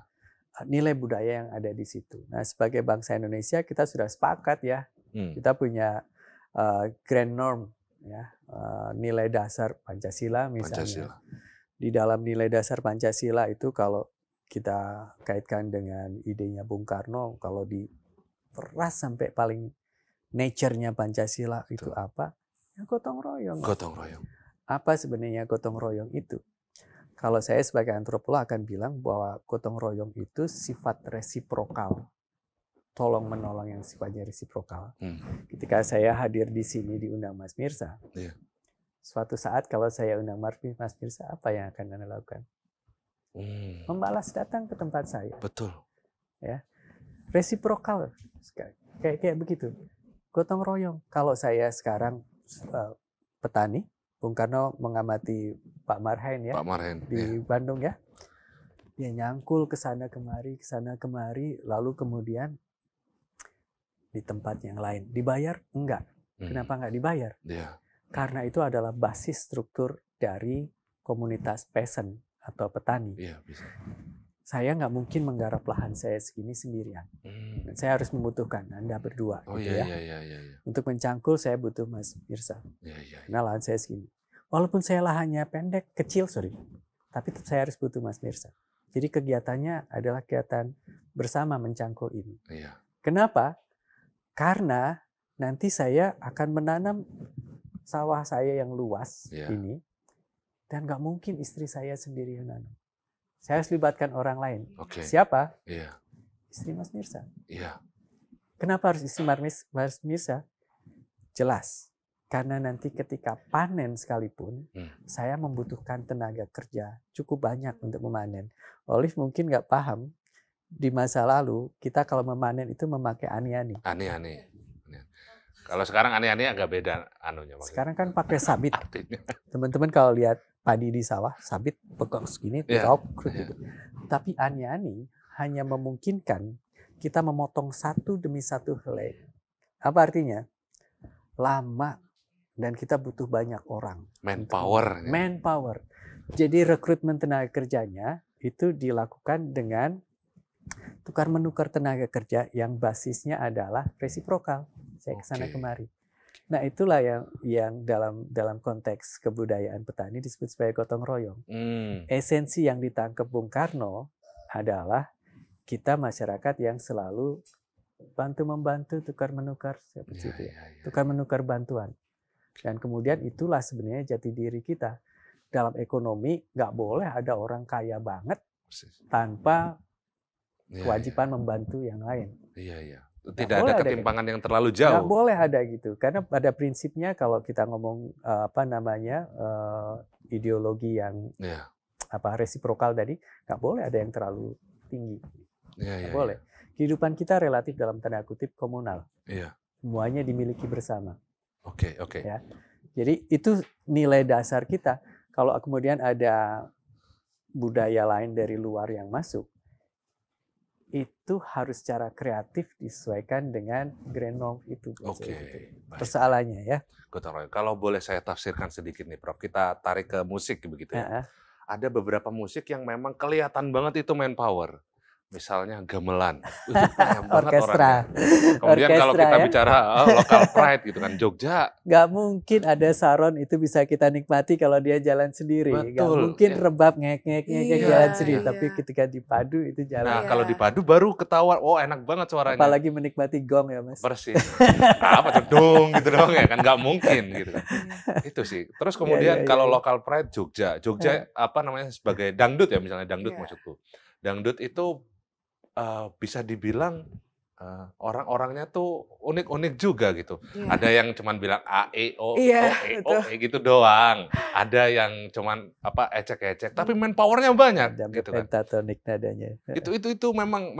Nilai budaya yang ada di situ. Nah, sebagai bangsa Indonesia kita sudah sepakat ya. Kita punya grand norm ya, nilai dasar Pancasila misalnya. Di dalam nilai dasar Pancasila itu kalau kita kaitkan dengan idenya Bung Karno, kalau diperas sampai paling nature-nya Pancasila itu apa? Ya, gotong royong. Gotong royong. Apa sebenarnya gotong royong itu? Kalau saya sebagai antropolog akan bilang bahwa gotong royong itu sifat resiprokal. Tolong menolong yang sifatnya resiprokal. Ketika saya hadir di sini diundang Mas Mirsa, suatu saat kalau saya undang Mas Mirsa, apa yang akan Anda lakukan? Membalas datang ke tempat saya. Betul. Ya, resiprokal. Kayak begitu. Gotong royong. Kalau saya sekarang petani, Bung Karno mengamati Pak Marhain ya, di Bandung ya. Dia nyangkul ke sana kemari, lalu kemudian di tempat yang lain. Dibayar? Enggak. Kenapa enggak dibayar? Karena itu adalah basis struktur dari komunitas peasant atau petani. Bisa. Saya nggak mungkin menggarap lahan saya segini sendirian. Dan saya harus membutuhkan Anda berdua. Iya. Untuk mencangkul saya butuh Mas Mirsa. Karena lahan saya segini. Walaupun saya lahannya pendek, kecil, tapi saya harus butuh Mas Mirsa. Jadi kegiatannya adalah kegiatan bersama mencangkul ini. Kenapa? Karena nanti saya akan menanam sawah saya yang luas ini, dan nggak mungkin istri saya sendiri yang nanam. Saya harus libatkan orang lain. Siapa? Istri Mas Mirsa. Kenapa harus istri Mas Mirsa? Jelas. Karena nanti ketika panen sekalipun, saya membutuhkan tenaga kerja cukup banyak untuk memanen. Olive mungkin nggak paham, di masa lalu kita kalau memanen itu memakai ani-ani. Ani-ani. Kalau sekarang ani-ani agak beda anunya. Sekarang kan pakai sabit. Artinya. Teman-teman kalau lihat padi di sawah, sabit pekok segini, gitu. Tapi ani-ani hanya memungkinkan kita memotong satu demi satu helai. Apa artinya? Lama dan kita butuh banyak orang. Manpower. Manpower. Jadi rekrutmen tenaga kerjanya itu dilakukan dengan tukar-menukar tenaga kerja yang basisnya adalah resiprokal. Saya kesana kemari. Nah itulah yang dalam konteks kebudayaan petani disebut sebagai gotong royong. Esensi yang ditangkap Bung Karno adalah kita masyarakat yang selalu bantu-membantu, tukar-menukar seperti itu ya. Tukar-menukar bantuan. Dan kemudian itulah sebenarnya jati diri kita. Dalam ekonomi nggak boleh ada orang kaya banget tanpa kewajiban membantu yang lain. Iya. Tidak ada ketimpangan yang terlalu jauh. Nggak boleh ada gitu, karena pada prinsipnya kalau kita ngomong ideologi yang resiprokal tadi, nggak boleh ada yang terlalu tinggi. Nggak boleh. Kehidupan kita relatif dalam tanda kutip komunal. Semuanya dimiliki bersama. Oke. Ya. Jadi itu nilai dasar kita. Kalau kemudian ada budaya lain dari luar yang masuk, itu harus secara kreatif disesuaikan dengan grand norm itu. Persoalannya ya. Kalau boleh saya tafsirkan sedikit nih Prof, kita tarik ke musik begitu ya. Ada beberapa musik yang memang kelihatan banget itu manpower. Misalnya gamelan, itu banyak banget orangnya. Kemudian kalau kita bicara local pride gitu kan, Jogja. Nggak mungkin ada saron itu bisa kita nikmati kalau dia jalan sendiri. Nggak mungkin rebab ngek jalan sendiri. Tapi ketika dipadu itu jalan. Nah kalau dipadu baru ketahuan, oh enak banget suaranya. Apalagi menikmati gong ya Mas. Persis. Apa tuh dong gitu dong ya kan, nggak mungkin gitu kan. Itu sih. Terus kemudian kalau local pride Jogja apa namanya sebagai dangdut ya misalnya dangdut maksudku. Dangdut itu bisa dibilang orang-orangnya tuh unik-unik juga gitu. Ada yang cuman bilang A, E, O, gitu doang. Ada yang cuman ecek-ecek, tapi manpowernya banyak. Ada gitu kan. pentatonik nadanya. Itu memang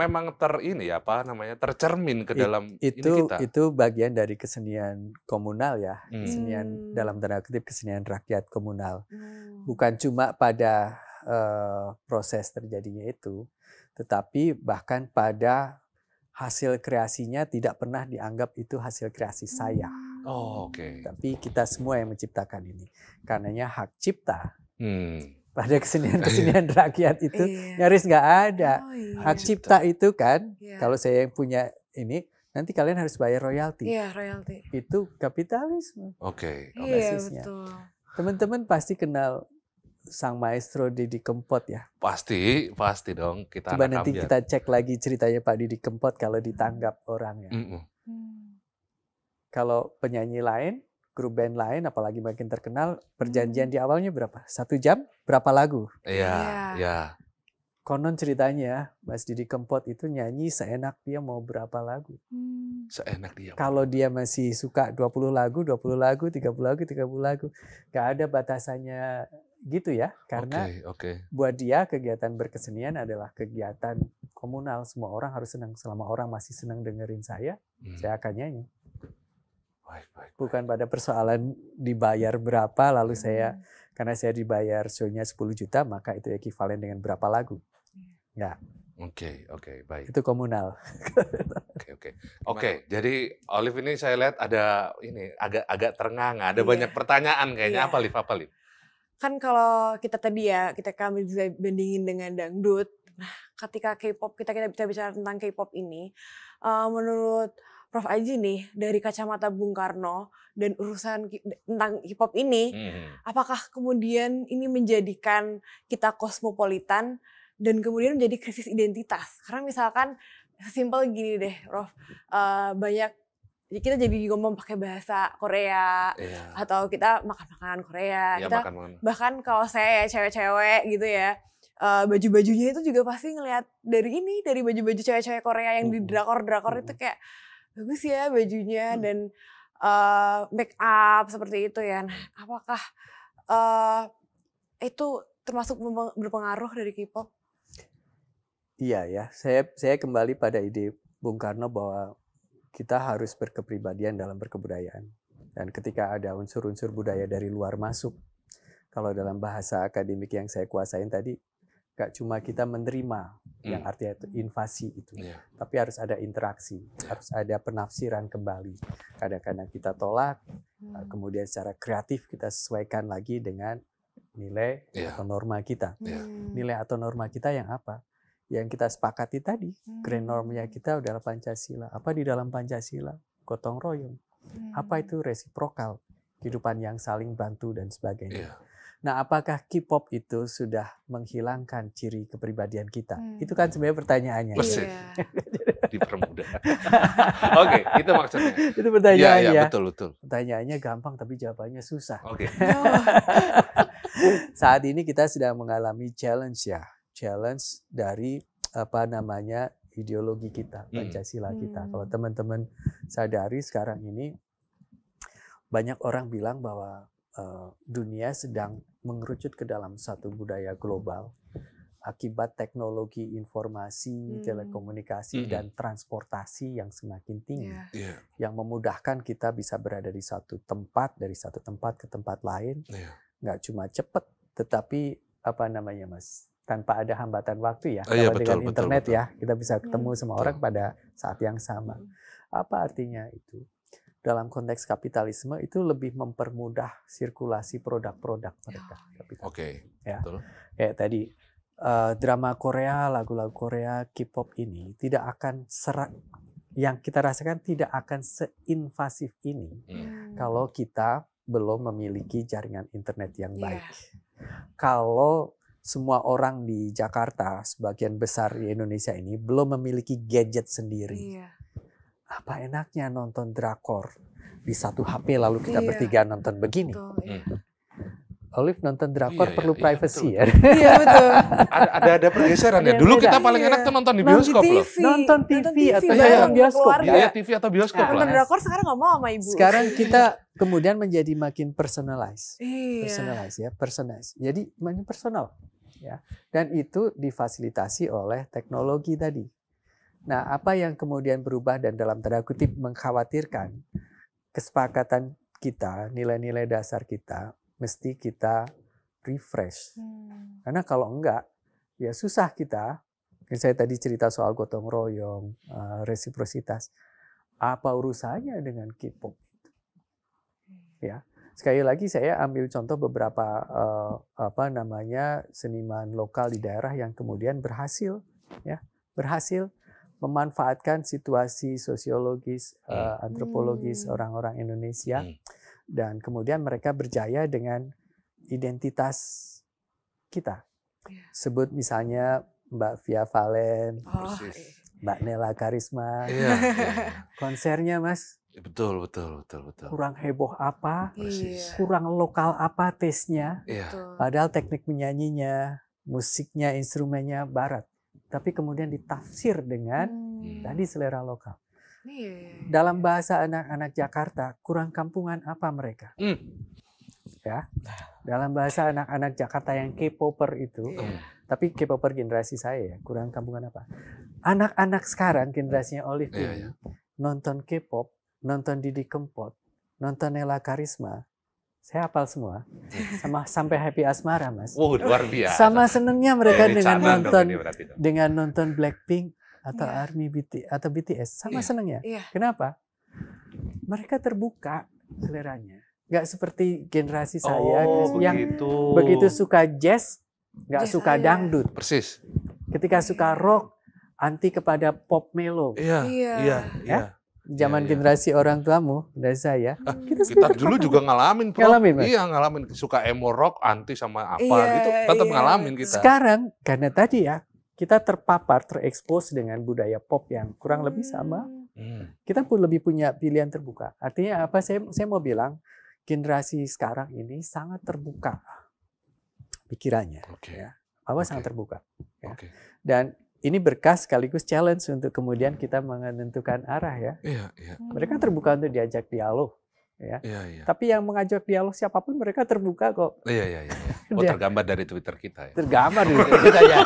tercermin ke dalam ini kita. Itu bagian dari kesenian komunal ya, kesenian dalam tanda kutip kesenian rakyat komunal. Bukan cuma pada proses terjadinya itu, tetapi bahkan pada hasil kreasinya tidak pernah dianggap itu hasil kreasi saya. Tapi kita semua yang menciptakan ini. Karenanya hak cipta pada kesenian rakyat itu nyaris nggak ada. Hak cipta itu kan, kalau saya yang punya ini, nanti kalian harus bayar royalti. Royalti. Itu kapitalisme. Basisnya. Betul. Teman-teman pasti kenal sang maestro Didi Kempot ya. Pasti dong. Coba nanti kita cek lagi ceritanya Pak Didi Kempot kalau ditanggap orang ya. Kalau penyanyi lain, grup band lain, apalagi makin terkenal, perjanjian di awalnya berapa? 1 jam, berapa lagu? Iya. Konon ceritanya Mas Didi Kempot itu nyanyi seenak dia mau berapa lagu. Seenak dia. Kalau dia masih suka 20 lagu, 30 lagu. Gak ada batasannya gitu ya, karena buat dia kegiatan berkesenian adalah kegiatan komunal. Semua orang harus senang. Selama orang masih senang dengerin saya akan nyanyi. Bukan pada persoalan dibayar berapa, lalu karena saya dibayar show-nya 10 juta, maka itu ekivalen dengan berapa lagu. Enggak. Oke, baik. Itu komunal. Oke. Jadi Olive ini saya lihat ada ini agak terengah, ada banyak pertanyaan kayaknya. Apa Liv? Kan kalau kita tadi kami bisa bandingin dengan dangdut. Nah, ketika K-pop kita bicara tentang K-pop ini, menurut Prof Aji nih dari kacamata Bung Karno dan urusan tentang K-pop ini, apakah kemudian ini menjadikan kita kosmopolitan dan kemudian menjadi krisis identitas? Karena misalkan sesimpel gini deh, Prof, banyak kita jadi ngomong pakai bahasa Korea atau kita makan makanan Korea, bahkan kalau saya cewek-cewek gitu ya, baju-bajunya itu juga pasti ngelihat dari baju-baju cewek-cewek Korea yang di drakor itu kayak bagus ya bajunya dan make up seperti itu ya. Nah, apakah itu termasuk berpengaruh dari K-pop? Iya ya, saya kembali pada ide Bung Karno bahwa kita harus berkepribadian dalam berkebudayaan. Dan ketika ada unsur-unsur budaya dari luar masuk, kalau dalam bahasa akademik yang saya kuasain tadi, gak cuma kita menerima, yang artinya itu invasi itu, tapi harus ada interaksi, harus ada penafsiran kembali. Kadang-kadang kita tolak, kemudian secara kreatif kita sesuaikan lagi dengan nilai atau norma kita. Nilai atau norma kita yang apa? Yang kita sepakati tadi, grand normnya kita adalah Pancasila. Apa di dalam Pancasila? Gotong royong. Apa itu resiprokal? Kehidupan yang saling bantu dan sebagainya. Nah, apakah K-pop itu sudah menghilangkan ciri kepribadian kita? Itu kan sebenarnya pertanyaannya. Persis. Dipermudah. Oke, itu maksudnya. Itu pertanyaannya. Iya, betul. Pertanyaannya gampang tapi jawabannya susah. Oke. Saat ini kita sedang mengalami challenge dari ideologi kita, Pancasila kita. Kalau teman-teman sadari sekarang ini banyak orang bilang bahwa dunia sedang mengerucut ke dalam satu budaya global akibat teknologi informasi, telekomunikasi dan transportasi yang semakin tinggi, yang memudahkan kita bisa berada di dari satu tempat ke tempat lain, nggak cuma cepat, tetapi tanpa ada hambatan waktu ya. Dengan internet ya, kita bisa ketemu sama orang pada saat yang sama. Apa artinya itu? Dalam konteks kapitalisme itu lebih mempermudah sirkulasi produk-produk mereka. Ya. Betul. Kayak tadi drama Korea, lagu-lagu Korea, K-pop ini tidak akan yang kita rasakan tidak akan seinvasif ini kalau kita belum memiliki jaringan internet yang baik. Kalau semua orang di Jakarta, sebagian besar di Indonesia ini belum memiliki gadget sendiri. Apa enaknya nonton drakor di satu HP lalu kita bertiga nonton begini? Olive nonton drakor perlu privacy ya. Iya betul. Ada pergeseran ya. Dulu kita paling enak tuh nonton di bioskop loh. Nonton TV atau nonton bioskop. Iya, TV atau bioskop lah. Nonton drakor sekarang nggak mau sama ibu. Sekarang kita kemudian menjadi makin personalize. Jadi makin personal. Ya. Dan itu difasilitasi oleh teknologi tadi. Nah, apa yang kemudian berubah dan dalam tanda kutip mengkhawatirkan kesepakatan kita, nilai-nilai dasar kita, mesti kita refresh. Karena kalau enggak, ya susah kita. Saya tadi cerita soal gotong royong, resiprositas. Apa urusannya dengan K-pop? Ya, sekali lagi saya ambil contoh beberapa seniman lokal di daerah yang kemudian berhasil memanfaatkan situasi sosiologis, antropologis orang-orang Indonesia. Dan kemudian mereka berjaya dengan identitas kita. Sebut misalnya Mbak Via Valen, Mbak Nela Karisma. Konsernya Mas. Betul. Kurang heboh apa, kurang lokal apa tesnya. Padahal teknik menyanyinya, musiknya, instrumennya barat. Tapi kemudian ditafsir dengan tadi selera lokal. Dalam bahasa anak-anak Jakarta, kurang kampungan apa mereka? Ya, dalam bahasa anak-anak Jakarta yang K-popper itu, tapi K-popper generasi saya ya, kurang kampungan apa? Anak-anak sekarang generasinya Olive ini nonton K-pop, nonton Didi Kempot, nonton Nela Karisma, saya hafal semua, sama sampai Happy Asmara Mas. Luar biasa. Sama senengnya mereka dengan nonton Blackpink atau ARMY atau BTS, sama senengnya. Kenapa? Mereka terbuka seleranya. Nggak seperti generasi saya yang begitu suka jazz, nggak suka dangdut. Persis. Ketika suka rock, anti kepada pop melo. Iya. Zaman generasi orang tuamu, dari saya, kita dulu juga ngalamin, ngalamin. Suka emo rock, anti sama apa gitu, tetap ngalamin kita. Sekarang karena tadi ya, kita terpapar, terekspos dengan budaya pop yang kurang lebih sama. Kita pun lebih punya pilihan terbuka. Artinya apa? Saya mau bilang generasi sekarang ini sangat terbuka pikirannya. Sangat terbuka. Ya. Dan ini berkah sekaligus challenge untuk kemudian kita menentukan arah ya. Mereka terbuka untuk diajak dialog. ya. Iya. Tapi yang mengajak dialog siapapun mereka terbuka kok. Iya. Oh, tergambar dari Twitter kita ya. Tergambar di Twitter kita ya.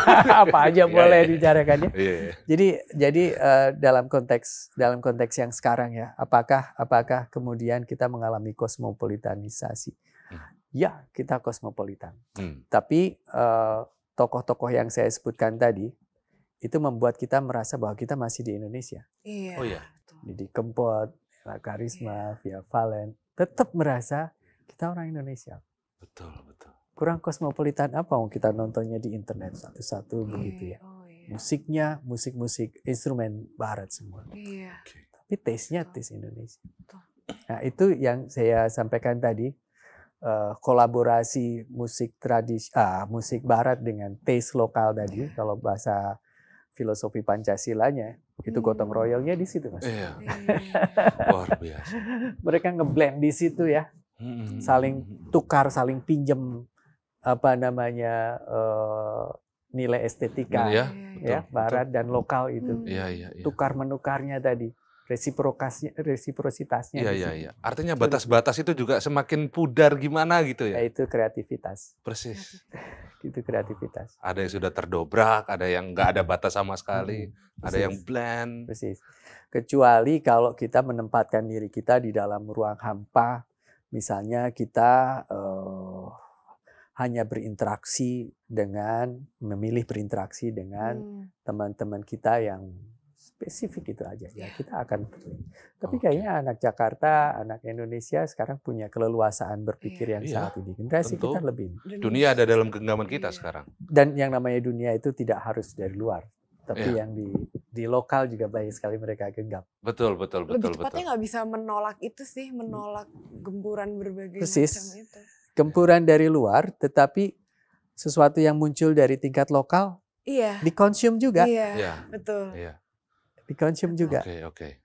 Apa aja boleh dibicarakan ya. Iya. Jadi dalam konteks yang sekarang ya, apakah kemudian kita mengalami kosmopolitanisasi? Ya, kita kosmopolitan. Tapi tokoh-tokoh yang saya sebutkan tadi itu membuat kita merasa bahwa kita masih di Indonesia. Iya. Oh iya. Didi Kempot, Karisma, Via Valen, tetap merasa kita orang Indonesia. Betul. Kurang kosmopolitan apa mau kita nontonnya di internet satu-satu begitu ya. Musiknya musik instrumen barat semua. Iya. Tapi taste-nya taste Indonesia. Nah, itu yang saya sampaikan tadi, kolaborasi musik musik barat dengan taste lokal tadi, kalau bahasa filosofi Pancasilanya itu gotong royongnya di situ, Mas. Iya. Luar biasa. Mereka ngeblend di situ ya, saling tukar, saling pinjem nilai estetika ya, barat dan lokal itu. Iya. Tukar menukarnya tadi, resiprositasnya. Iya. Artinya batas-batas itu juga semakin pudar gimana gitu ya. Itu kreativitas. Persis. Itu kreativitas. Ada yang sudah terdobrak, ada yang nggak ada batas sama sekali, ada yang blend. Persis. Kecuali kalau kita menempatkan diri kita di dalam ruang hampa, misalnya kita hanya memilih berinteraksi dengan teman-teman kita yang spesifik itu aja ya, kita akan pilih. Tapi kayaknya anak Jakarta, anak Indonesia sekarang punya keleluasaan berpikir yang sangat tinggi. Generasi kita lebih. Dunia ada dalam genggaman kita sekarang. Dan yang namanya dunia itu tidak harus dari luar, tapi yang di lokal juga banyak sekali mereka genggam. Betul. Lebih tepatnya nggak bisa menolak itu sih, menolak gempuran berbagai macam itu. Gempuran dari luar, tetapi sesuatu yang muncul dari tingkat lokal, dikonsum juga. Iya, betul. Iya. Dikonsum juga. Oke.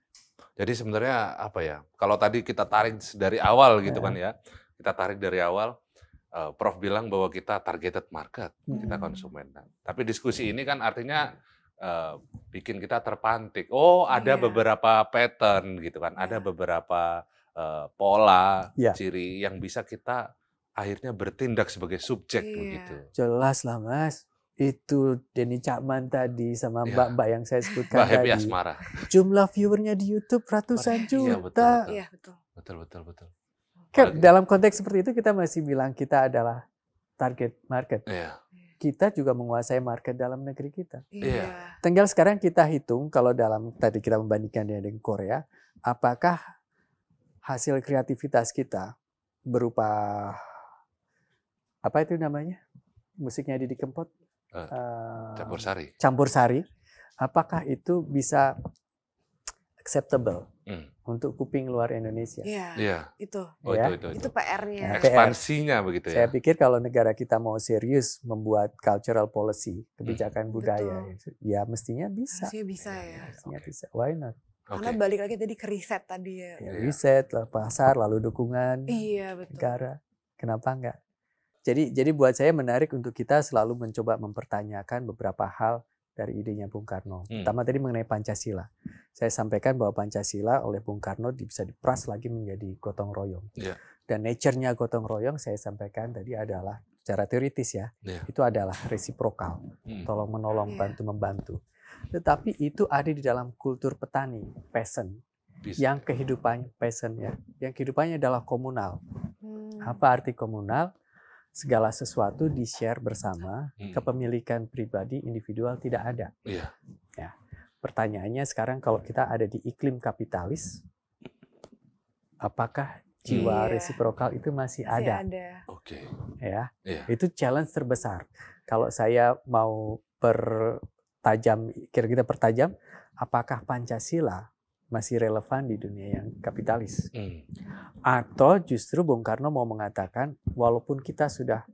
Jadi sebenarnya apa ya? Kalau tadi kita tarik dari awal gitu kan ya, kita tarik dari awal. Prof bilang bahwa kita targeted market, kita konsumen. Tapi diskusi ini kan artinya bikin kita terpantik. Oh, ada beberapa pattern gitu kan, ada beberapa pola, ciri yang bisa kita akhirnya bertindak sebagai subjek begitu. Jelas lah, Mas. Itu Denny Cakman tadi sama mbak-mbak yang saya sebutkan Mbak Happy tadi. Asmara. Jumlah viewernya di YouTube ratusan juta. Iya, betul. Dalam konteks seperti itu kita masih bilang kita adalah target market. Iya. Kita juga menguasai market dalam negeri kita. Iya. Tinggal sekarang kita hitung kalau tadi kita membandingkannya dengan Korea, apakah hasil kreativitas kita berupa apa itu namanya? Musiknya Didi Kempot? Campur sari, apakah itu bisa acceptable untuk kuping luar Indonesia? Iya. Itu PR-nya. Ekspansinya begitu ya. Saya pikir kalau negara kita mau serius membuat cultural policy, kebijakan budaya, ya mestinya bisa. Mestinya bisa. Why not? Karena balik lagi tadi ke riset tadi ya. Riset, pasar, lalu dukungan negara. Kenapa enggak? Jadi buat saya menarik untuk kita selalu mencoba mempertanyakan beberapa hal dari idenya Bung Karno. Pertama tadi mengenai Pancasila. Saya sampaikan bahwa Pancasila oleh Bung Karno bisa diperas lagi menjadi gotong royong. Dan nature-nya gotong royong saya sampaikan tadi adalah secara teoritis ya, itu adalah resiprokal. Tolong menolong, bantu membantu. Tetapi itu ada di dalam kultur petani, peasant. Yang kehidupannya peasant ya, yang kehidupannya adalah komunal. Apa arti komunal? Segala sesuatu di-share bersama, kepemilikan pribadi individual tidak ada. Ya. Pertanyaannya sekarang kalau kita ada di iklim kapitalis, apakah jiwa resiprokal itu masih ada? Ya, itu challenge terbesar. Kalau saya mau kira-kira pertajam, apakah Pancasila masih relevan di dunia yang kapitalis? Atau justru Bung Karno mau mengatakan walaupun kita sudah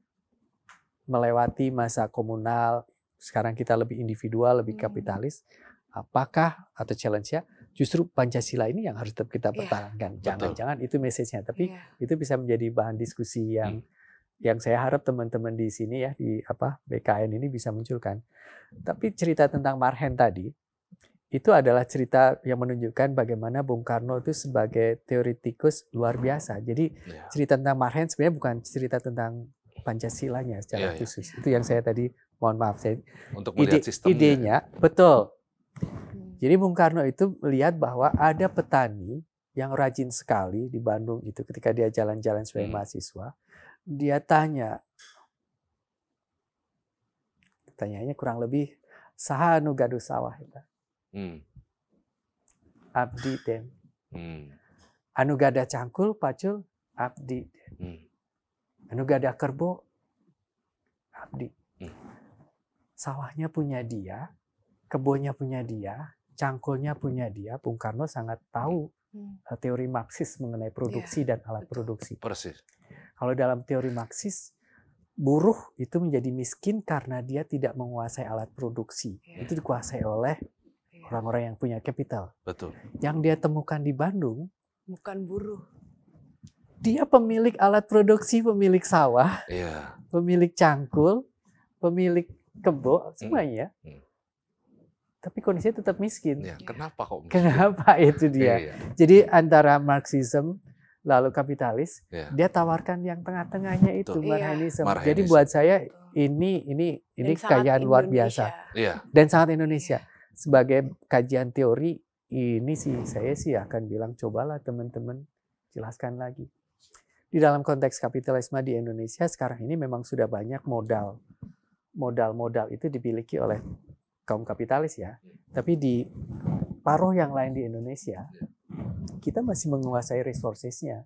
melewati masa komunal, sekarang kita lebih individual, lebih kapitalis, apakah atau challenge-nya justru Pancasila ini yang harus tetap kita pertahankan. Jangan-jangan itu message-nya, tapi itu bisa menjadi bahan diskusi yang saya harap teman-teman di sini ya di BKN ini bisa munculkan. Tapi cerita tentang Marhen tadi itu adalah cerita yang menunjukkan bagaimana Bung Karno itu sebagai teoretikus luar biasa. Jadi cerita tentang Marhen sebenarnya bukan cerita tentang Pancasilanya secara khusus. Itu yang saya tadi, mohon maaf, saya untuk melihat sistemnya. Idenya, betul. Jadi Bung Karno itu melihat bahwa ada petani yang rajin sekali di Bandung itu ketika dia jalan-jalan sebagai mahasiswa, dia tanyanya kurang lebih saha anu gaduh sawah eta. Abdi den. Anu gadah cangkul pacul abdi den. Anu gadah kerbo abdi. Sawahnya punya dia, kebunnya punya dia, cangkulnya punya dia. Bung Karno sangat tahu teori Marxis mengenai produksi dan alat produksi. Persis. Kalau dalam teori Marxis, buruh itu menjadi miskin karena dia tidak menguasai alat produksi. Itu dikuasai oleh orang-orang yang punya kapital. Betul. Yang dia temukan di Bandung bukan buruh. Dia pemilik alat produksi, pemilik sawah, pemilik cangkul, pemilik kebo, semuanya. Tapi kondisinya tetap miskin. Kenapa kok miskin? Kenapa itu dia? Jadi antara Marxisme lalu kapitalis, dia tawarkan yang tengah-tengahnya itu, Marxisme. Jadi buat saya ini kekayaan luar biasa. Dan sangat Indonesia. Sebagai kajian teori, ini saya akan bilang, cobalah teman-teman jelaskan lagi. Di dalam konteks kapitalisme di Indonesia sekarang ini memang sudah banyak modal itu dimiliki oleh kaum kapitalis ya. Tapi di paruh yang lain di Indonesia, kita masih menguasai resources-nya.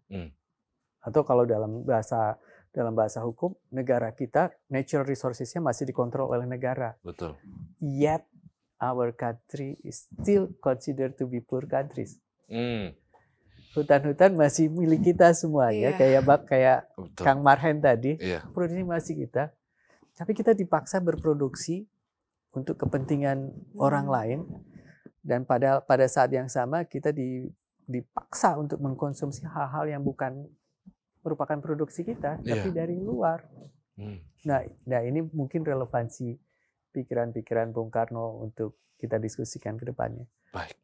Atau kalau dalam bahasa hukum, negara kita natural resources-nya masih dikontrol oleh negara. Betul. Yet our country is still considered to be poor countries. Hutan-hutan masih milik kita semuanya, kayak Kang Marhen tadi, produksi masih kita. Tapi kita dipaksa berproduksi untuk kepentingan orang lain, dan pada saat yang sama kita dipaksa untuk mengkonsumsi hal-hal yang bukan merupakan produksi kita, tapi dari luar. Nah ini mungkin relevansi pikiran-pikiran Bung Karno untuk kita diskusikan ke depannya. Baik.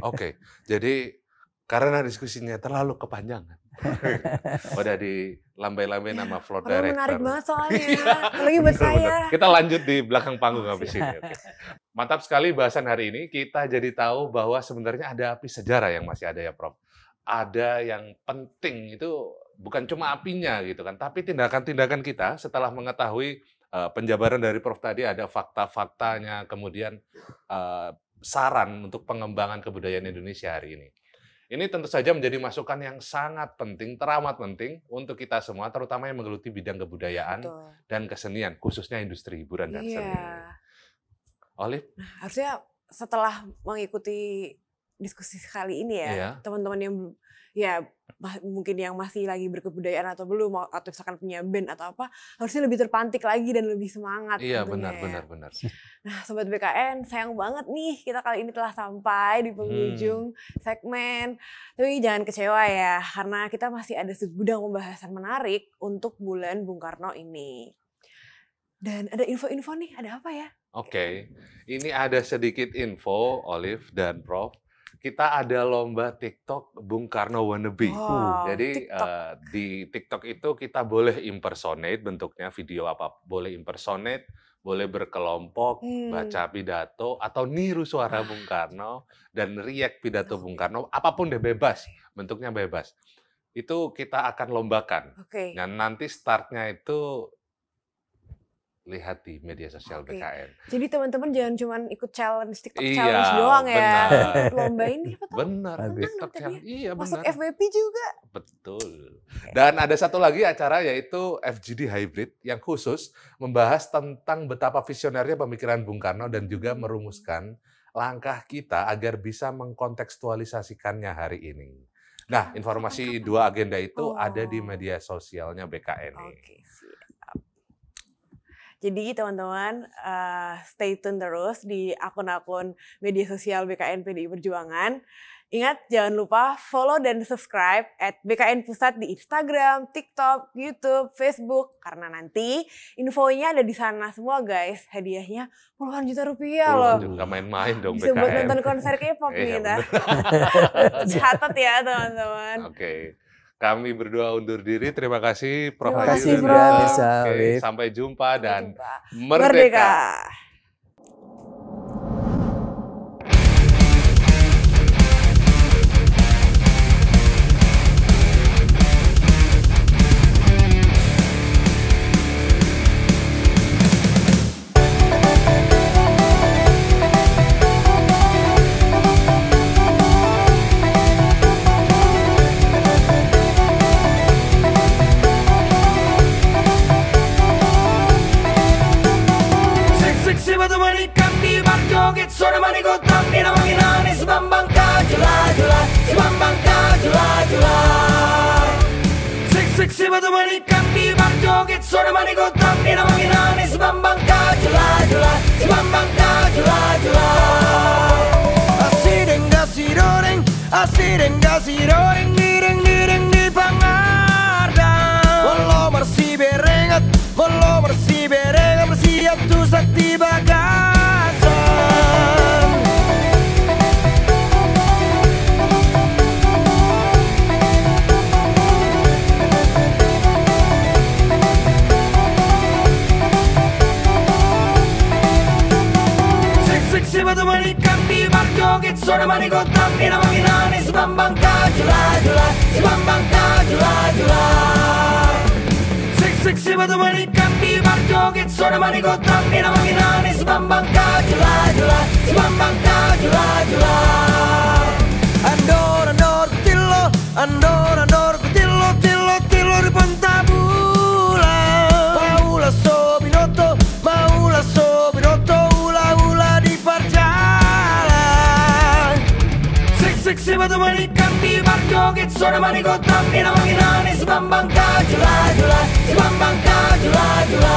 Oke, jadi karena diskusinya terlalu kepanjangan, udah dilambai-lambai nama floor director. Menarik banget soalnya, apalagi buat saya. Kita lanjut di belakang panggung habis ini. Mantap sekali bahasan hari ini. Kita jadi tahu bahwa sebenarnya ada api sejarah yang masih ada ya, Prof. Ada yang penting itu bukan cuma apinya gitu kan, tapi tindakan-tindakan kita setelah mengetahui penjabaran dari Prof tadi, ada fakta-faktanya, kemudian saran untuk pengembangan kebudayaan Indonesia hari ini. Ini tentu saja menjadi masukan yang sangat penting, teramat penting untuk kita semua, terutama yang menggeluti bidang kebudayaan dan kesenian, khususnya industri hiburan dan seni. Olive? Nah, harusnya setelah mengikuti diskusi kali ini teman-teman yang mungkin yang masih lagi berkebudayaan atau belum, atau misalkan punya band atau apa, harusnya lebih terpantik lagi dan lebih semangat. Iya, benar. Nah, Sobat BKN, sayang banget nih kita kali ini telah sampai di penghujung segmen. Tapi jangan kecewa ya, karena kita masih ada segudang pembahasan menarik untuk bulan Bung Karno ini. Dan ada info-info nih, ada apa ya? Oke, ini ada sedikit info, Olive dan Prof. Kita ada lomba TikTok Bung Karno Wannabe. Jadi di TikTok itu kita boleh impersonate, bentuknya video apa, boleh impersonate, boleh berkelompok, baca pidato, atau niru suara Bung Karno, dan react pidato Bung Karno, apapun deh, bebas, bentuknya bebas. Itu kita akan lombakan. Dan nanti startnya itu lihat di media sosial BKN. Jadi teman-teman jangan cuma ikut challenge TikTok challenge doang ya. Lomba ini apa tuh? Benar. TikTok challenge. Iya, masuk benar. FWP juga. Betul. Dan ada satu lagi acara, yaitu FGD Hybrid, yang khusus membahas tentang betapa visionernya pemikiran Bung Karno dan juga merumuskan langkah kita agar bisa mengkontekstualisasikannya hari ini. Nah, informasi dua agenda itu ada di media sosialnya BKN. Jadi teman-teman stay tune terus di akun-akun media sosial BKN PDI Perjuangan. Ingat jangan lupa follow dan subscribe @BKN Pusat di Instagram, TikTok, YouTube, Facebook. Karena nanti infonya ada di sana semua guys. Hadiahnya puluhan juta rupiah loh. Nggak main-main dong Bisa BKN. buat nonton konser K-pop nih kita. Catat ya teman-teman. Oke. Kami berdua undur diri. Terima kasih Prof. Terima kasih, Haji Prof. Rida. Bisa, Oke, Alif. sampai jumpa dan Merdeka. merdeka. Suara maniku tapi namanya nani si Bambang Kajula-jula, si Bambang Kajula-jula. Sik si batu manikan di bar joget. Suara maniku tapi namanya nani si Bambang Kajula-jula, si Bambang Kajula-jula. Asideng gasidoreng, asideng gasidoreng, direng di pangardang. Molo mersi berengat, bersiap tuh sakti bagas. Suara maniku tapi namanya nani si Bambang Kajula-jula, si Bambang Kajula-jula. Sik si batu manikan di bar joget. Suara maniku tapi namanya nani si Bambang Kajula-jula, si Bambang Kajula-jula. Andor kutillo, andor kutillo, tillo di Pontabula. Maula sobinotto, ula di Parjalan. Sik si batu manikan di bar joget. Suara maniku tapi namanya nani si Bambang Kajula-jula, si Bambang Kajula-jula.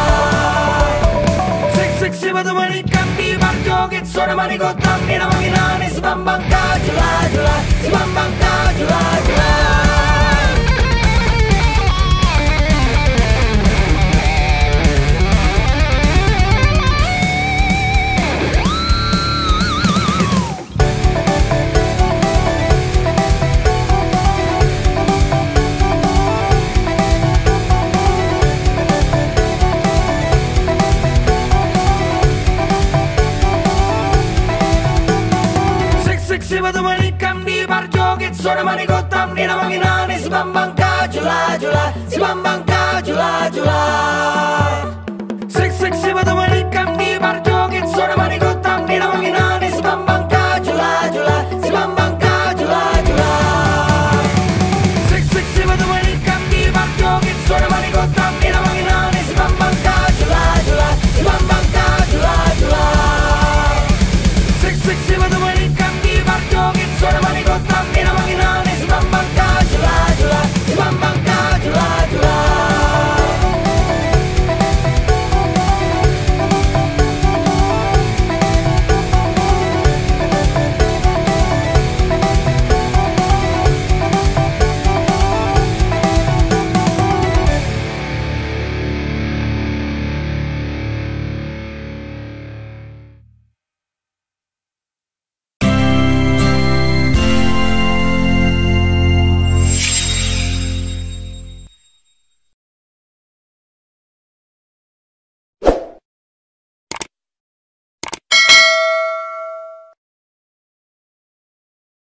Sik si batu manikan di bar joget. Suara maniku tapi namanya nani si Bambang Kajula-jula, si Bambang Kajula-jula. Si batu manikan di bar joget. Suara maniku tapi namanya nani si Bambang Kajula-jula, si Bambang Kajula-jula.